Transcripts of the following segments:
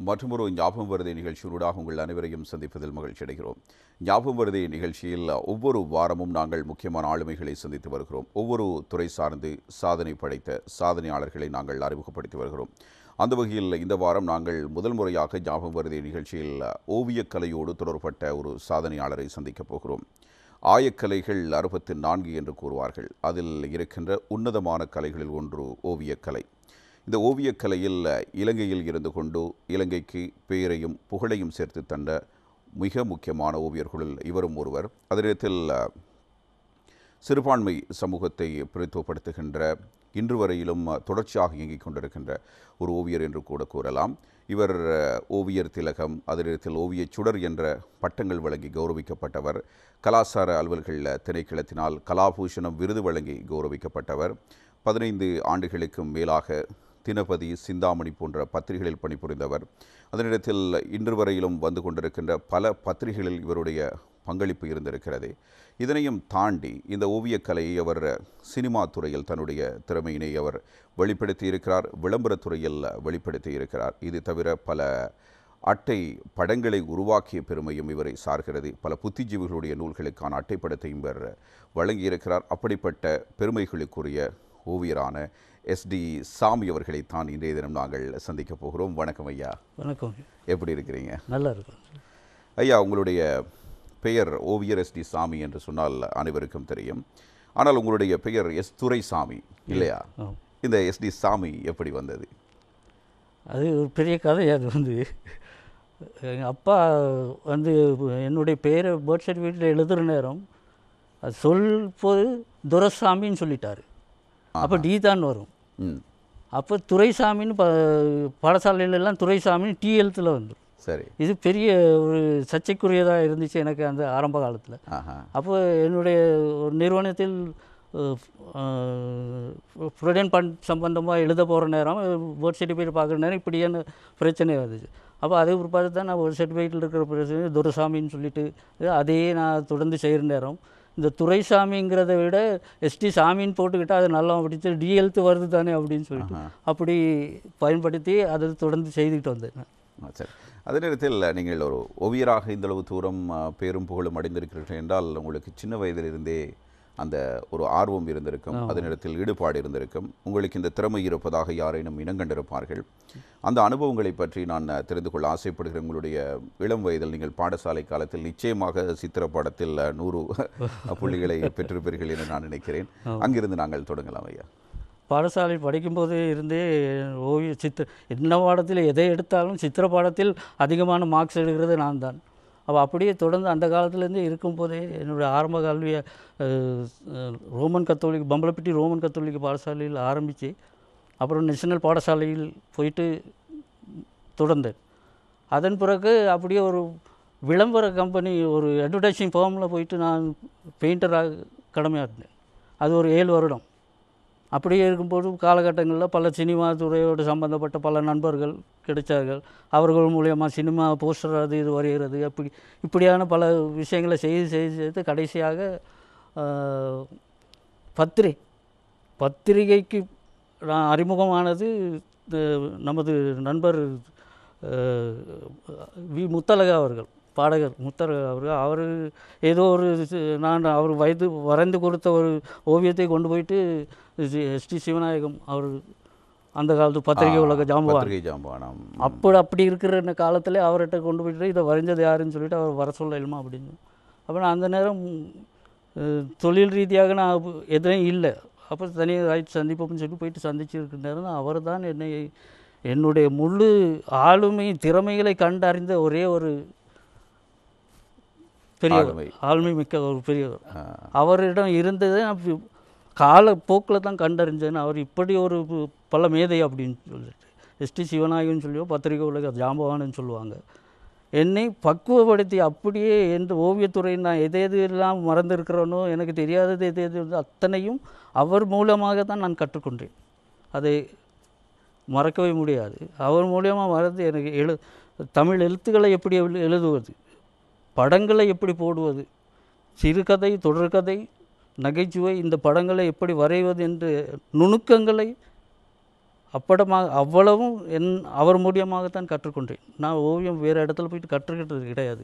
மற்றொரு ஞாபகம் வருதை நிகழ்ச்சியூடாக உங்கள் அனைவரையும் சந்திப்பதில் மகிழ்ச்சி அடைகிறோம். ஞாபகம் வருதை நிகழ்ச்சியில் ஒவ்வொரு வாரமும் நாங்கள் முக்கியமான ஆளுமைகளை சந்தித்து வருகிறோம். ஒவ்வொரு துறை சார்ந்து சாதனை படைத்த சாதனையாளர்களை நாங்கள் அறிமுகப்படுத்தி வருகிறோம். அந்த வகையில் இந்த வாரம் நாங்கள் முதல் முறையாக ஞாபகம் வருதை நிகழ்ச்சியில் ஓவியக்கலையோடு தொடர்பட்ட ஒரு சாதனையாளரை சந்திக்கப் போகிறோம். ஆயக்கலைகள் 64 என்று கூறுவார்கள். அதில் இருக்கின்ற உன்னதமான கலைகளில் ஒன்று ஓவியக்கலை. இந்த ஓவியக்கலையில் இலங்கையில் இருந்து கொண்டு இலங்கைக்கு பெயரையும் புகழையும் சேர்த்து தந்த மிக முக்கியமான ஓவியர்களுள் இவரும் ஒருவர். அதே நேரத்தில் சிறுபான்மை சமூகத்தை பிரதித்துவப்படுத்துகின்ற இன்று வரையிலும் தொடர்ச்சியாக இயங்கிக் கொண்டிருக்கின்ற ஒரு ஓவியர் என்று கூட கூறலாம். இவர் ஓவியர் திலகம், அதே நேரத்தில் ஓவியச் சுடர் என்ற பட்டங்கள் வழங்கி கௌரவிக்கப்பட்டவர். கலாசார அலுவல்கள் திணைக்களத்தினால் கலாபூஷணம் விருது வழங்கி கௌரவிக்கப்பட்டவர். 15 ஆண்டுகளுக்கும் மேலாக தினபதி, சிந்தாமணி போன்ற பத்திரிகைகளில் பணிபுரிந்தவர். அதே நேரத்தில் இன்று வரையிலும் வந்து கொண்டிருக்கின்ற பல பத்திரிகைகளில் இவருடைய பங்களிப்பு இருந்திருக்கிறது. இதனையும் தாண்டி இந்த ஓவியக்கலையை அவர் சினிமா துறையில் தன்னுடைய திறமையினை அவர் வெளிப்படுத்தி இருக்கிறார், விளம்பரத்துறையில் வெளிப்படுத்தி இருக்கிறார். இது தவிர பல அட்டை படங்களை உருவாக்கிய பெருமையும் இவரை சார்கிறது. பல புத்திஜீவிகளுடைய நூல்களுக்கான அட்டைப்படத்தையும் இவர் வழங்கியிருக்கிறார். அப்படிப்பட்ட பெருமைகளுக்குரிய ஓவியரான எஸ்டி சாமி அவர்களை தான் இன்றைய தினம் நாங்கள் சந்திக்க போகிறோம். வணக்கம் ஐயா. வணக்கம். எப்படி இருக்கிறீங்க? நல்லா இருக்கும் ஐயா. உங்களுடைய பெயர் ஓவியர் எஸ்டி சாமி என்று சொன்னால் அனைவருக்கும் தெரியும். ஆனால் உங்களுடைய பெயர் எஸ் துரைசாமி இல்லையா? இந்த எஸ்டி சாமி எப்படி வந்தது? அது ஒரு பெரிய கதை. அது எங்கள் அப்பா என்னுடைய பெயரை பர்த் சர்டிஃபிகேட்டில் எழுதுகிற நேரம் அது சொல்போது துரைசாமின்னு சொல்லிட்டார். அப்போ டி தான் வரும். அப்போ துரைசாமின்னு பாடசாலையிலெல்லாம் துரைசாமின்னு டி எழுத்தில் வந்துடும். சரி. இது பெரிய ஒரு சர்ச்சைக்குரியதாக இருந்துச்சு எனக்கு அந்த ஆரம்ப காலத்தில். அப்போ என்னுடைய ஒரு நிறுவனத்தில் ப்ரொவிடென்ட் ஃபண்ட் சம்பந்தமாக எழுத போகிற நேரம் பர்த் சர்டிஃபிகேட் பார்க்குற நேரம் இப்படியான பிரச்சனை வந்துச்சு. அப்போ அது ஒரு பார்த்து தான் நான் பர்த் சர்டிஃபிகேட்டில் இருக்கிற பிரச்சனை துரைசாமின்னு சொல்லிட்டு அதையே நான் தொடர்ந்து செய்கிற நேரம் இந்த துரைசாமிங்கிறத விட எஸ்டி சாமின்னு போட்டுக்கிட்டால் அது நல்லா படித்து டி எழுத்து வருது தானே அப்படின்னு சொல்லிட்டு அப்படி பயன்படுத்தி அதை தொடர்ந்து செய்துக்கிட்டு வந்தேன். சரி. அதே நேரத்தில் நீங்கள் ஒரு ஓவியராக இந்தளவு தூரம் பேரும் புகழும் அடைந்திருக்கிறீர்கள் என்றால் உங்களுக்கு சின்ன வயதிலிருந்தே அந்த ஒரு ஆர்வம் இருந்திருக்கும், அதே நேரத்தில் ஈடுபாடு இருந்திருக்கும். உங்களுக்கு இந்த திறமை இருப்பதாக யாரேனும் இனங்கண்டிருப்பார்கள். அந்த அனுபவங்களை பற்றி நான் தெரிந்து கொள்ள ஆசைப்படுகிறேன். உங்களுடைய இளம் வயதில் நீங்கள் பாடசாலை காலத்தில் நிச்சயமாக சித்திர பாடத்தில் 100 புள்ளிகளை பெற்றிருப்பீர்கள் என்று நான் நினைக்கிறேன். அங்கிருந்து நாங்கள் தொடங்கலாம் ஐயா. பாடசாலை படிக்கும்போது இருந்தே என்ன பாடத்தில் எதை எடுத்தாலும் சித்திர பாடத்தில் அதிகமான மார்க்ஸ் எடுக்கிறது நான் தான். அப்போ அப்படியே தொடர்ந்து அந்த காலத்துலேருந்து இருக்கும்போதே என்னுடைய ஆரம்ப கல்வியை Roman Catholic Bambalapitiya Roman Catholic பாடசாலையில் ஆரம்பித்து அப்புறம் நேஷனல் பாடசாலையில் போயிட்டு தொடர்ந்தேன். அதன் பிறகு அப்படியே ஒரு விளம்பர கம்பெனி ஒரு அட்வர்டைஸிங் ஃபார்மில் போயிட்டு நான் பெயிண்டராக கடமையாற்றினேன். அது ஒரு 7 வருடம். அப்படியே இருக்கும்போது காலகட்டங்களில் பல சினிமா துறையோடு சம்பந்தப்பட்ட பல நண்பர்கள் கிடைச்சார்கள். அவர்கள் மூலயமா சினிமா போஸ்டர் அது இது வரைகிறது இப்படியான பல விஷயங்களை செய்து கடைசியாக பத்திரிகைக்கு நான் அறிமுகமானது நமது நண்பர் வி முத்தழகா அவர்கள், பாடகர் முத்தழகா அவர்கள். அவர் ஏதோ ஒரு அவர் வரைந்து கொடுத்த ஒரு ஓவியத்தை கொண்டு போயிட்டு எஸ்டி சிவநாயகம் அவர் அந்த காலத்து பத்திரிகை உலக ஜாம்பவானம் அப்படி இருக்கிற காலத்தில் அவர்கிட்ட கொண்டு போயிட்டு இதை வரைஞ்சது யாருன்னு சொல்லிட்டு அவர் வர சொல்லலுமா அப்படின்னு. அப்போ நான் அந்த நேரம் தொழில் ரீதியாக நான் எதுவும் இல்லை. அப்போ தனியாக சந்திப்போம்னு சொல்லி போயிட்டு சந்திச்சிருக்கிற நேரம் அவர் தான் என்னுடைய முழு ஆளுமை திறமைகளை கண்டறிந்த ஒரே ஒரு பெரிய ஆளுமை மிக்க ஒரு பெரியவர். அவரிடம் இருந்ததை நான் காலப்போக்கில் தான் கண்டறிஞ்சேன்னு. அவர் இப்படி ஒரு பல மேதை அப்படின்னு சொல்லிட்டு எஸ்டி சிவநாயகன்னு சொல்லியோ பத்திரிகை உலக ஜாம்பவான்னு சொல்லுவாங்க. என்னை பக்குவப்படுத்தி அப்படியே எந்த ஓவியத்துறை நான் எதெல்லாம் மறந்துருக்கிறேனோ எனக்கு தெரியாதது எது அத்தனையும் அவர் மூலமாக தான் நான் கற்றுக்கொண்டேன். அதை மறக்கவே முடியாது. அவர் மூலியமாக மறந்து எனக்கு தமிழ் எழுத்துக்களை எப்படி எழுதுவது, படங்களை எப்படி போடுவது, சிறுகதை, தொடர்கதை, நகைச்சுவை, இந்த படங்களை எப்படி வரைவது என்ற நுணுக்கங்களை அப்படமாக அவ்வளவும் அவர் மூலியமாகத்தான் கற்றுக்கொண்டேன். நான் ஓவியம் வேறு இடத்துல போயிட்டு கற்றுக்கிட்டது கிடையாது,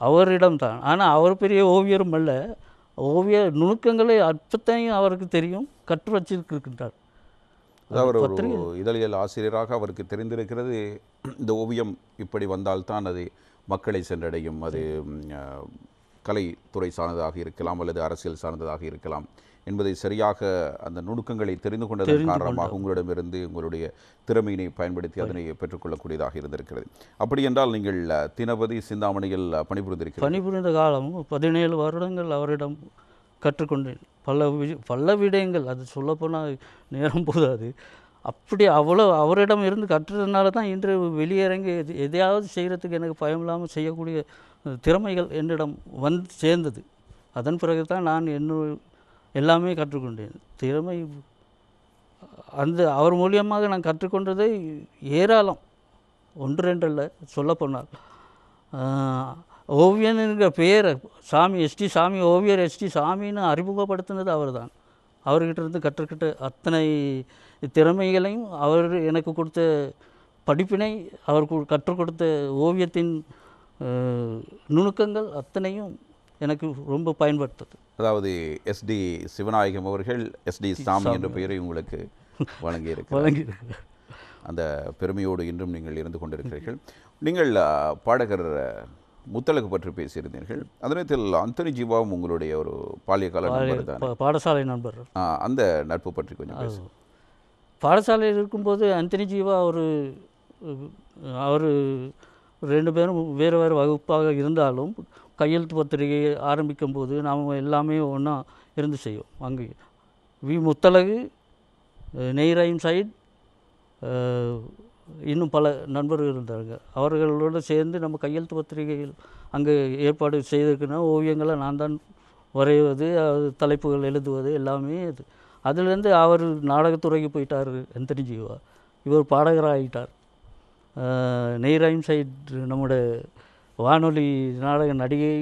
அவரிடம்தான். ஆனால் அவர் பெரிய ஓவியரும் அல்ல, ஓவிய நுணுக்கங்களை அற்பத்தையும் அவருக்கு தெரியும், கற்று வச்சிருக்கின்றார். அதாவது ஒரு இதழியல் ஆசிரியராக அவருக்கு தெரிந்திருக்கிறது, இந்த ஓவியம் இப்படி வந்தால்தான் அது மக்களை சென்றடையும், அது கலைத்துறை சார்ந்ததாக இருக்கலாம் அல்லது அரசியல் சார்ந்ததாக இருக்கலாம் என்பதை சரியாக அந்த நுணுக்கங்களை தெரிந்து கொண்டதன் காரணமாக உங்களிடமிருந்து உங்களுடைய திறமையினை பயன்படுத்தி அதனை பெற்றுக்கொள்ளக்கூடியதாக இருந்திருக்கிறது. அப்படி என்றால் நீங்கள் தினபதி சிந்தாமணியில் பணிபுரிந்த காலம் 17 வருடங்கள் அவரிடம் கற்றுக்கொண்டேன். பல விடயங்கள், அது சொல்லப்போனால் நேரம் போதாது. அப்படி அவரிடம் இருந்து கற்றுறதுனால தான் இன்று வெளியிறங்கி எதையாவது செய்கிறதுக்கு எனக்கு பயமில்லாமல் செய்யக்கூடிய திறமைகள் என்னிடம் வந்து சேர்ந்தது. அதன் பிறகு தான் நான் எல்லாமே கற்றுக்கொண்டேன். திறமை அவர் மூலியமாக நான் கற்றுக்கொண்டதை ஏராளம், 1 2 அல்ல. சொல்லப்போனால் ஓவியன் என்கிற பெயரை எஸ்டி சாமி, ஓவியர் எஸ்டி சாமின்னு அறிமுகப்படுத்தினது அவர் தான். அவர்கிட்ட இருந்து கற்றுக்கிட்ட அத்தனை திறமைகளையும், அவர் எனக்கு கொடுத்த படிப்பினை, அவர் கற்றுக் கொடுத்த ஓவியத்தின் நுணுக்கங்கள் அத்தனையும் எனக்கு ரொம்ப பயன்படுத்தது. அதாவது எஸ்டி சிவநாயகம் அவர்கள் எஸ்டி சாமி என்ற பெயரை உங்களுக்கு வழங்கியிருக்கிறார். அந்த பெருமையோடு இன்றும் நீங்கள் இருந்து கொண்டிருக்கிறீர்கள். நீங்கள் பாடகர் முத்தழகு பற்றி பேசியிருந்தீர்கள். அந்த நேரத்தில் அந்தோனி ஜீவாவும் உங்களுடைய ஒரு பாலியகால நண்பர் தான், பாடசாலை நண்பர். அந்த நட்பு பற்றி கொஞ்சம் பேச. பாடசாலையில் இருக்கும்போது அந்தோனி ஜீவா அவர் 2 பேரும் வேறு வேறு வகுப்பாக இருந்தாலும் கையெழுத்து பத்திரிகை ஆரம்பிக்கும் போது நாம் எல்லாமே ஒன்றா இருந்து செய்வோம். அங்கே முத்தழகு, நெய்ராயும் சைட், இன்னும் பல நண்பர்கள் இருந்தாங்க. அவர்களோடு சேர்ந்து நம்ம கையெழுத்து பத்திரிகைகள் அங்கே ஏற்பாடு செய்திருக்கிற ஓவியங்களை நான் தான் வரைவது, தலைப்புகள் எழுதுவது எல்லாமே அது. அதுலேருந்து அவர் நாடகத்துறைக்கு போயிட்டார் அந்தோனி ஜீவா. இவர் பாடகராகிட்டார். நெய்ராயும் சைட் நம்முடைய வானொலி நாடக நடிகை,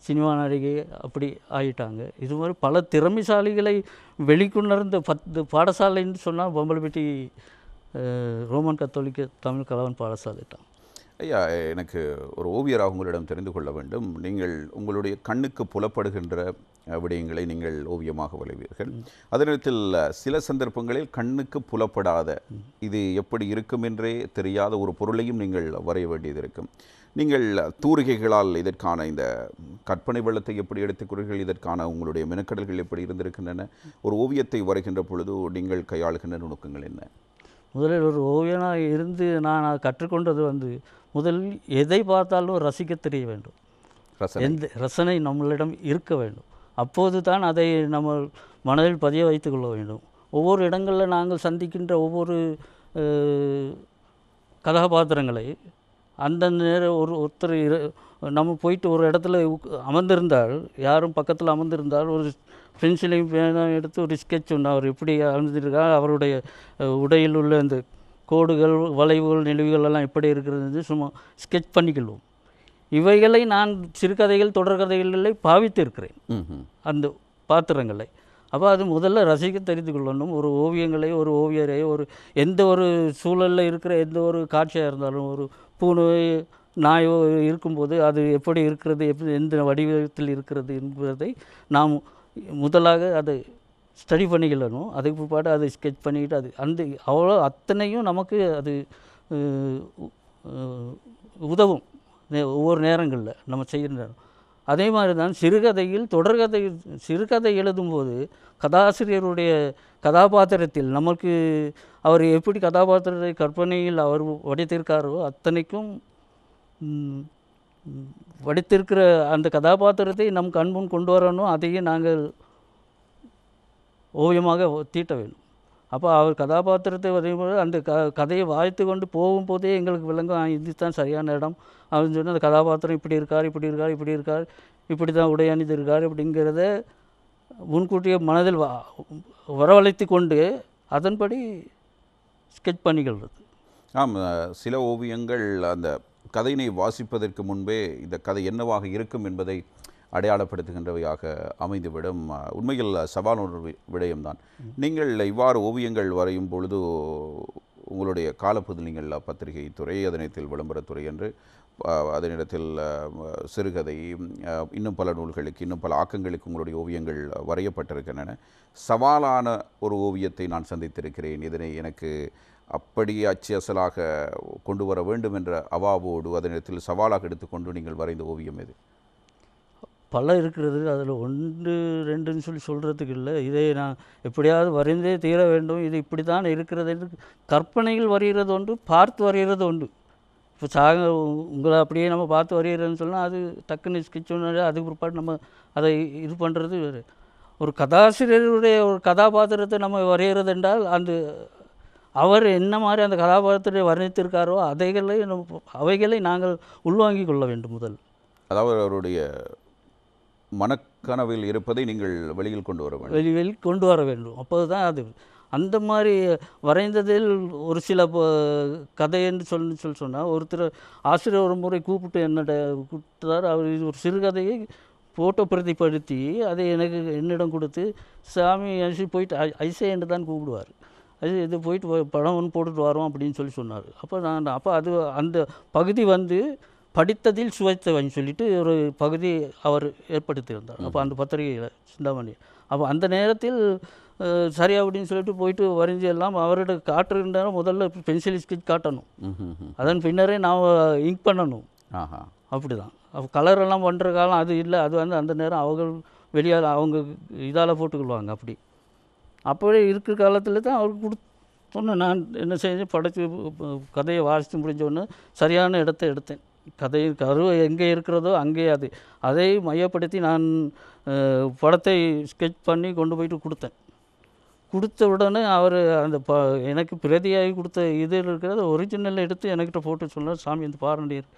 சினிமா நடிகை அப்படி ஆகிட்டாங்க. இது மாதிரி பல திறமைசாலிகளை வெளிக்கொணர்ந்த பாடசாலைன்னு சொன்னால் பொம்பலப்பட்டி ரோமன் கத்தோலிக்க தமிழ் கலவன் பாடசாலை தான். ஐயா, எனக்கு ஒரு ஓவியராக உங்களிடம் தெரிந்து கொள்ள வேண்டும். நீங்கள் உங்களுடைய கண்ணுக்கு புலப்படுகின்ற விடயங்களை நீங்கள் ஓவியமாக வரைவீர்கள். அதே நேரத்தில் சில சந்தர்ப்பங்களில் கண்ணுக்கு புலப்படாத, இது எப்படி இருக்கும் என்றே தெரியாத ஒரு பொருளையும் நீங்கள் வரைய வேண்டியது இருக்கும். நீங்கள் தூரிகைகளால் இதற்கான இந்த கற்பனை வெள்ளத்தை எப்படி எடுத்துக்கிறீர்கள்? இதற்கான உங்களுடைய மெனக்கடல்கள் எப்படி இருந்திருக்கின்றன? ஒரு ஓவியத்தை வரைகின்ற பொழுது நீங்கள் கையாளுகின்ற நுணுக்கங்கள் என்ன? முதலில் ஒரு ஓவியனாக இருந்து நான் கற்றுக்கொண்டது முதலில் எதை பார்த்தாலும் ரசிக்க தெரிய வேண்டும். ரசனை நம்மளிடம் இருக்க வேண்டும். அப்போது தான் அதை நம்ம மனதில் பதிய வைத்து கொள்ள வேண்டும். ஒவ்வொரு இடங்களில் நாங்கள் சந்திக்கின்ற ஒவ்வொரு கதாபாத்திரங்களை அந்தந்த நேரம் ஒருத்தர் நம்ம போயிட்டு ஒரு இடத்துல அமர்ந்திருந்தால், யாரும் பக்கத்தில் அமர்ந்திருந்தால் ஒரு பென்சிலையும் பேனாக எடுத்து ஒரு ஸ்கெட்ச் ஒன்று அவர் எப்படி அமர்ந்திருக்கார், அவருடைய உடையில் உள்ள இந்த கோடுகள், வளைவுகள், நெளிவுகள் எல்லாம் எப்படி இருக்கிறது சும்மா ஸ்கெட்ச் பண்ணிக்கொள்வோம். இவைகளை நான் சிறுகதைகள், தொடர்கதைகளில் பாவித்திருக்கிறேன் அந்த பாத்திரங்களை. அப்போ அது முதல்ல ரசிக்க தெரிந்து கொள்ளணும். ஒரு ஓவியங்களை, ஒரு ஓவியரை, எந்த ஒரு சூழலில் இருக்கிற எந்த ஒரு காட்சியாக இருந்தாலும், ஒரு பூனை நாயோ இருக்கும்போது அது எப்படி இருக்கிறது, எந்த வடிவத்தில் இருக்கிறது என்பதை நாம் முதலாக அதை ஸ்டடி பண்ணிக்கணும். அதுக்கு பிற்பாடு அதை ஸ்கெட்ச் பண்ணிக்கிட்டு அது அவ்வளோ அத்தனையும் நமக்கு அது உதவும் ஒவ்வொரு நேரங்களில் நம்ம செய்கிற நேரம். அதே மாதிரி தான் சிறுகதையில், சிறுகதை எழுதும்போது கதாசிரியருடைய கதாபாத்திரத்தில் நமக்கு அவர் எப்படி கதாபாத்திரத்தை கற்பனையில் அவர் வடித்திருக்காரோ அத்தனைக்கும் வடித்திருக்கிற அந்த கதாபாத்திரத்தை நம் கண்முன் கொண்டு வரணும். அதையே நாங்கள் ஓவியமாக தீட்ட வேண்டும். அப்போ அவர் கதாபாத்திரத்தை வரையும்போது அந்த கதையை வாய்த்து கொண்டு போகும்போதே எங்களுக்கு விளங்கும், இதுதான் சரியான இடம் அப்படின்னு சொல்லி அந்த கதாபாத்திரம் இப்படி இருக்கார், இப்படி இருக்கார், இப்படி இருக்கார், இப்படி தான் உடை அணிந்திருக்கார் அப்படிங்கிறத முன்கூட்டிய மனதில் வரவழைத்து கொண்டு அதன்படி ஸ்கெட்ச் பண்ணிக்கிறது. சில ஓவியங்கள் அந்த கதையினை வாசிப்பதற்கு முன்பே இந்த கதை என்னவாக இருக்கும் என்பதை அடையாளப்படுத்துகின்றவையாக அமைந்துவிடும். உண்மையில் சவாலான ஒரு விடயம்தான். நீங்கள் இவ்வாறு ஓவியங்கள் வரையும் பொழுது உங்களுடைய காலப்பகுதியில் நீங்கள் பத்திரிகை துறை, அதனத்தில் விளம்பரத்துறை என்று அதனிடத்தில் சிறுகதை, இன்னும் பல நூல்களுக்கு, இன்னும் பல ஆக்கங்களுக்கு உங்களுடைய ஓவியங்கள் வரையப்பட்டிருக்கின்றன. சவாலான ஒரு ஓவியத்தை நான் சந்தித்திருக்கிறேன். இதனை எனக்கு அப்படியே அச்சு அசலாக கொண்டு வர வேண்டும் என்ற அவாவோடு அதனிடத்தில் சவாலாக எடுத்துக்கொண்டு நீங்கள் வரைந்த ஓவியம் எது? பல இருக்கிறது. அதில் 1 2ன்னு சொல்கிறதுக்கு இல்லை. இதை நான் எப்படியாவது வரைந்தே தீர வேண்டும், இது இப்படி தான் இருக்கிறது என்று கற்பனையில் வரைகிறது ஒன்று, பார்த்து வரைகிறது ஒன்று. இப்போ உங்களை அப்படியே நம்ம பார்த்து வரைகிறதுன்னு சொன்னால் அது டக்குன்னு ஸ்கெட்ச் ஒன்று, அதுக்கு பிற்பாடு நம்ம அதை இது பண்ணுறது வேறு. ஒரு கதாசிரியருடைய ஒரு கதாபாத்திரத்தை நம்ம வரைகிறது என்றால் அவர் என்ன மாதிரி அந்த கதாபாத்திரத்தை வர்ணித்திருக்காரோ அவைகளை நாங்கள் உள்வாங்கிக் கொள்ள வேண்டும் முதல். அதாவது அவருடைய மனக்கனவில் இருப்பதை நீங்கள் வெளியில் கொண்டு வர வேண்டும். வெளியில் கொண்டு வர வேண்டும். அப்போது தான் அது அந்த மாதிரி வரைந்ததில் ஒரு சில கதை என்று சொன்னால் ஒருத்தர் ஆசிரியர் ஒரு முறை கூப்பிட்டு கூப்பிட்டார். அவர் இது ஒரு சிறுகதையை ஃபோட்டோ பிரதிப்படுத்தி அதை என்னிடம் கொடுத்து, சாமி போயிட்டு ஐசே என்று தான் கூப்பிடுவார். இது போயிட்டு படம் ஒன்று போட்டுட்டு வரோம் அப்படின்னு சொன்னார். அப்போ அது அந்த பகுதி படித்ததில் சுவைத்தவன் சொல்லிட்டு ஒரு பகுதி அவர் ஏற்படுத்தியிருந்தார். அப்போ அந்த பத்திரிகையில் சிந்தாமணி. அப்போ அந்த நேரத்தில் சரி அப்படின்னு சொல்லிட்டு போயிட்டு வரைஞ்சி எல்லாம் அவரோட காட்டுற முதல்ல பென்சில் ஸ்கெட்ச் காட்டணும், அதன் பின்னரே நான் இங்க் பண்ணணும். அப்படி தான் அப்போ கலரெல்லாம் பண்ணுற காலம் அது இல்லை. அது அந்த நேரம் அவங்க அவங்க இதால் போட்டுக்கொள்வாங்க. அப்படியே இருக்கிற காலத்தில் தான் அவருக்கு சொன்னேன். நான் என்ன செஞ்சேன், படைத்து கதையை வாசித்து முடிஞ்சோன்னு சரியான இடத்த எடுத்தேன். கரு எங்கே இருக்கிறதோ அங்கே அதை மையப்படுத்தி நான் படத்தை ஸ்கெட்ச் பண்ணி கொண்டு போயிட்டு கொடுத்தேன். கொடுத்த உடனே அவர் அந்த எனக்கு பிரதியாகி கொடுத்த இதில் இருக்கிறத ஒரிஜினலில் எடுத்து என்கிட்ட போட்டு சொன்னார், சாமி இந்த பாரண்டியர்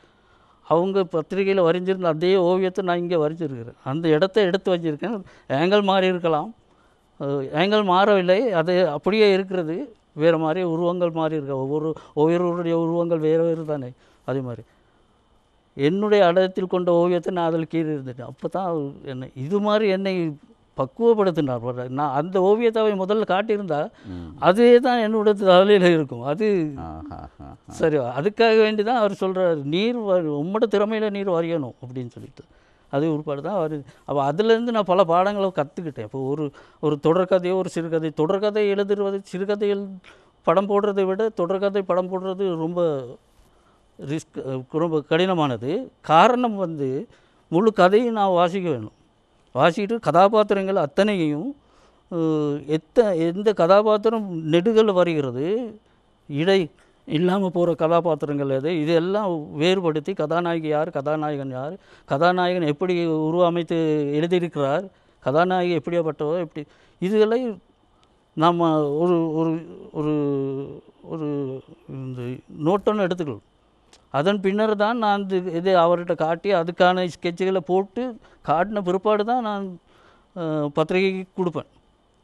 அவங்க பத்திரிகையில் வரைஞ்சிருந்த அதே ஓவியத்தை நான் இங்கே வரைஞ்சிருக்கிறேன். அந்த இடத்த எடுத்து வச்சுருக்கேன். ஏங்கல் மாறி இருக்கலாம், ஏங்கல் மாறவில்லை, அது அப்படியே இருக்கிறது. வேறு மாதிரி உருவங்கள் மாறி இருக்க, ஒவ்வொருவருடைய உருவங்கள் வேறு வேறு தானே. அதே மாதிரி என்னுடைய அடத்தில் கொண்ட ஓவியத்தை நான் அதில் கீழே இருந்துட்டேன். அப்போ தான் இது மாதிரி என்னை பக்குவப்படுத்தினார். நான் அந்த ஓவியத்தை அவை முதல்ல காட்டியிருந்தா அதே தான் என்னோட தலையில் இருக்கும். அது சரி, அதுக்காக வேண்டி தான் அவர் சொல்கிறார், நீர் உம்மோட திறமையில் நீர் வரையணும் அப்படின்னு சொல்லிட்டு. அது ஒருபாடு தான் அவர். அப்போ அதுலேருந்து நான் பல பாடங்களை கற்றுக்கிட்டேன். இப்போ ஒரு தொடர்கதையோ ஒரு சிறுகதை, தொடர்கதை எழுதுறது சிறுகதைகள் படம் போடுறதை விட தொடர்கதை படம் போடுறது ரொம்ப ரொம்ப கடினமானது. காரணம் முழு கதையும் நான் வாசிக்க வேணும். வாசிக்கிட்டு கதாபாத்திரங்கள் அத்தனையும் எந்த கதாபாத்திரம் நெடுகள் வருகிறது, இடை இல்லாமல் போகிற கதாபாத்திரங்கள் இதெல்லாம் வேறுபடுத்தி கதாநாயகி யார், கதாநாயகன் யார், கதாநாயகன் எப்படி உருவமைத்து எழுதியிருக்கிறார், கதாநாயகி எப்படியாப்பட்டவோ எப்படி, இதுகளை நாம் ஒரு ஒரு ஒரு ஒரு இந்த நோட்டொன்று எடுத்துக்கலாம். அதன் பின்னர் தான் நான் இது அவர்கிட்ட காட்டி அதுக்கான ஸ்கெட்சுகளை போட்டு காட்டின பிற்பாடு தான் நான் பத்திரிகைக்கு கொடுப்பேன்.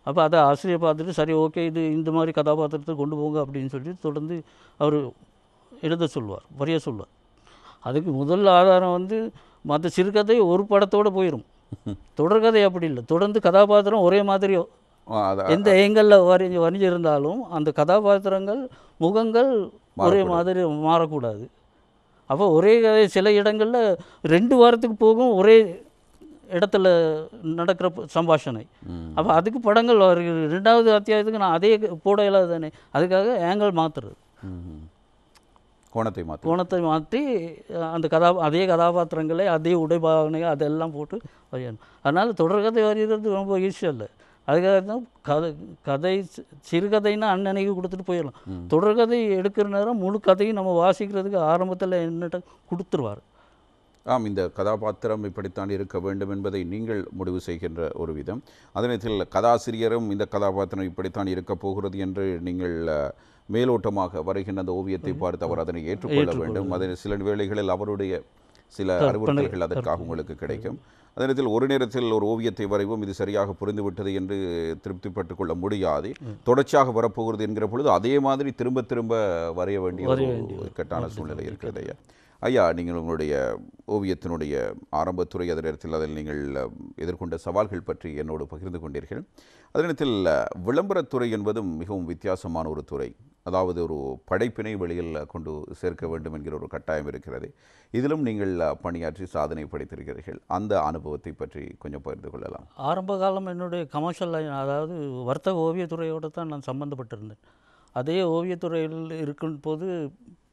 அப்போ அதை ஆசிரியர் பார்த்துட்டு சரி ஓகே இது இந்த மாதிரி கதாபாத்திரத்தை கொண்டு போங்க அப்படின்னு சொல்லிட்டு தொடர்ந்து அவர் எழுத சொல்வார், வரைய சொல்வார். அதுக்கு முதல் ஆதாரம் மற்ற சிறுகதை ஒரு படத்தோடு போயிடும். தொடர்கதை அப்படி இல்லை, தொடர்ந்து கதாபாத்திரம் ஒரே மாதிரியோ எந்த ஏங்கலில் வரைஞ்சிருந்தாலும் அந்த கதாபாத்திரங்கள் முகங்கள் ஒரே மாதிரி மாறக்கூடாது. அப்போ ஒரே சில இடங்களில் 2 வாரத்துக்கு போகும் ஒரே இடத்துல நடக்கிற சம்பாஷணை. அப்போ அதுக்கு படங்கள் வருகிறது. 2வது அத்தியாயத்துக்கு நான் அதே போட இல்லாத தானே, அதுக்காக ஏங்கல் மாற்றுறது, கோணத்தை மாற்றி அந்த அதே கதாபாத்திரங்களை அதே உடைபாவனைகள் அதெல்லாம் போட்டு வரையணும். அதனால் தொடர்கதை வரைகிறது ரொம்ப ஈஸியாக இல்லை. அதுக்காக தான் கதை சிறுகதைன்னா அன்னன்னைக்கு கொடுத்துட்டு போயிடலாம். தொடர்கதை எடுக்கிற நேரம் முழு கதையும் நம்ம வாசிக்கிறதுக்கு ஆரம்பத்தில் என்னட்ட கொடுத்துருவார். இந்த கதாபாத்திரம் இப்படித்தான் இருக்க வேண்டும் என்பதை நீங்கள் முடிவு செய்கின்ற ஒரு விதம். அதே நேரத்தில் கதாசிரியரும் இந்த கதாபாத்திரம் இப்படித்தான் இருக்க போகிறது என்று நீங்கள் மேலோட்டமாக வரைகின்ற அந்த ஓவியத்தை பார்த்து அவர் அதனை ஏற்றுக்கொள்ள வேண்டும். அதனை சில வேளைகளில் அவருடைய சில அறிவுறுத்தல்கள் அதற்காக உங்களுக்கு கிடைக்கும். அதே நேரத்தில் ஒரு நேரத்தில் ஒரு ஓவியத்தை வரைவோம், இது சரியாக புரிந்துவிட்டது என்று திருப்திப்பட்டு கொள்ள முடியாது, தொடர்ச்சியாக வரப்போகிறது என்கிற பொழுது அதே மாதிரி திரும்ப திரும்ப வரைய வேண்டிய ஒரு இக்கட்டான சூழ்நிலை இருக்கிறது ஐயா. ஐயா, நீங்கள் உங்களுடைய ஓவியத்தினுடைய ஆரம்பத்துறை அதே நேரத்தில் அதில் நீங்கள் எதிர்கொண்ட சவால்கள் பற்றி என்னோடு பகிர்ந்து கொண்டீர்கள். அதே நேரத்தில் விளம்பரத்துறை என்பதும் மிகவும் வித்தியாசமான ஒரு துறை. அதாவது ஒரு படைப்பினை வெளியில் கொண்டு சேர்க்க வேண்டும் என்கிற ஒரு கட்டாயம் இருக்கிறது. இதிலும் நீங்கள் பணியாற்றி சாதனை படைத்திருக்கிறீர்கள். அந்த அனுபவத்தை பற்றி கொஞ்சம் பகிர்ந்து கொள்ளலாம். ஆரம்ப காலம் என்னுடைய கமர்ஷியல் லைன், அதாவது வர்த்தக ஓவியத்துறையோடு தான் நான் சம்மந்தப்பட்டிருந்தேன். அதே ஓவியத்துறையில் இருக்கும் போது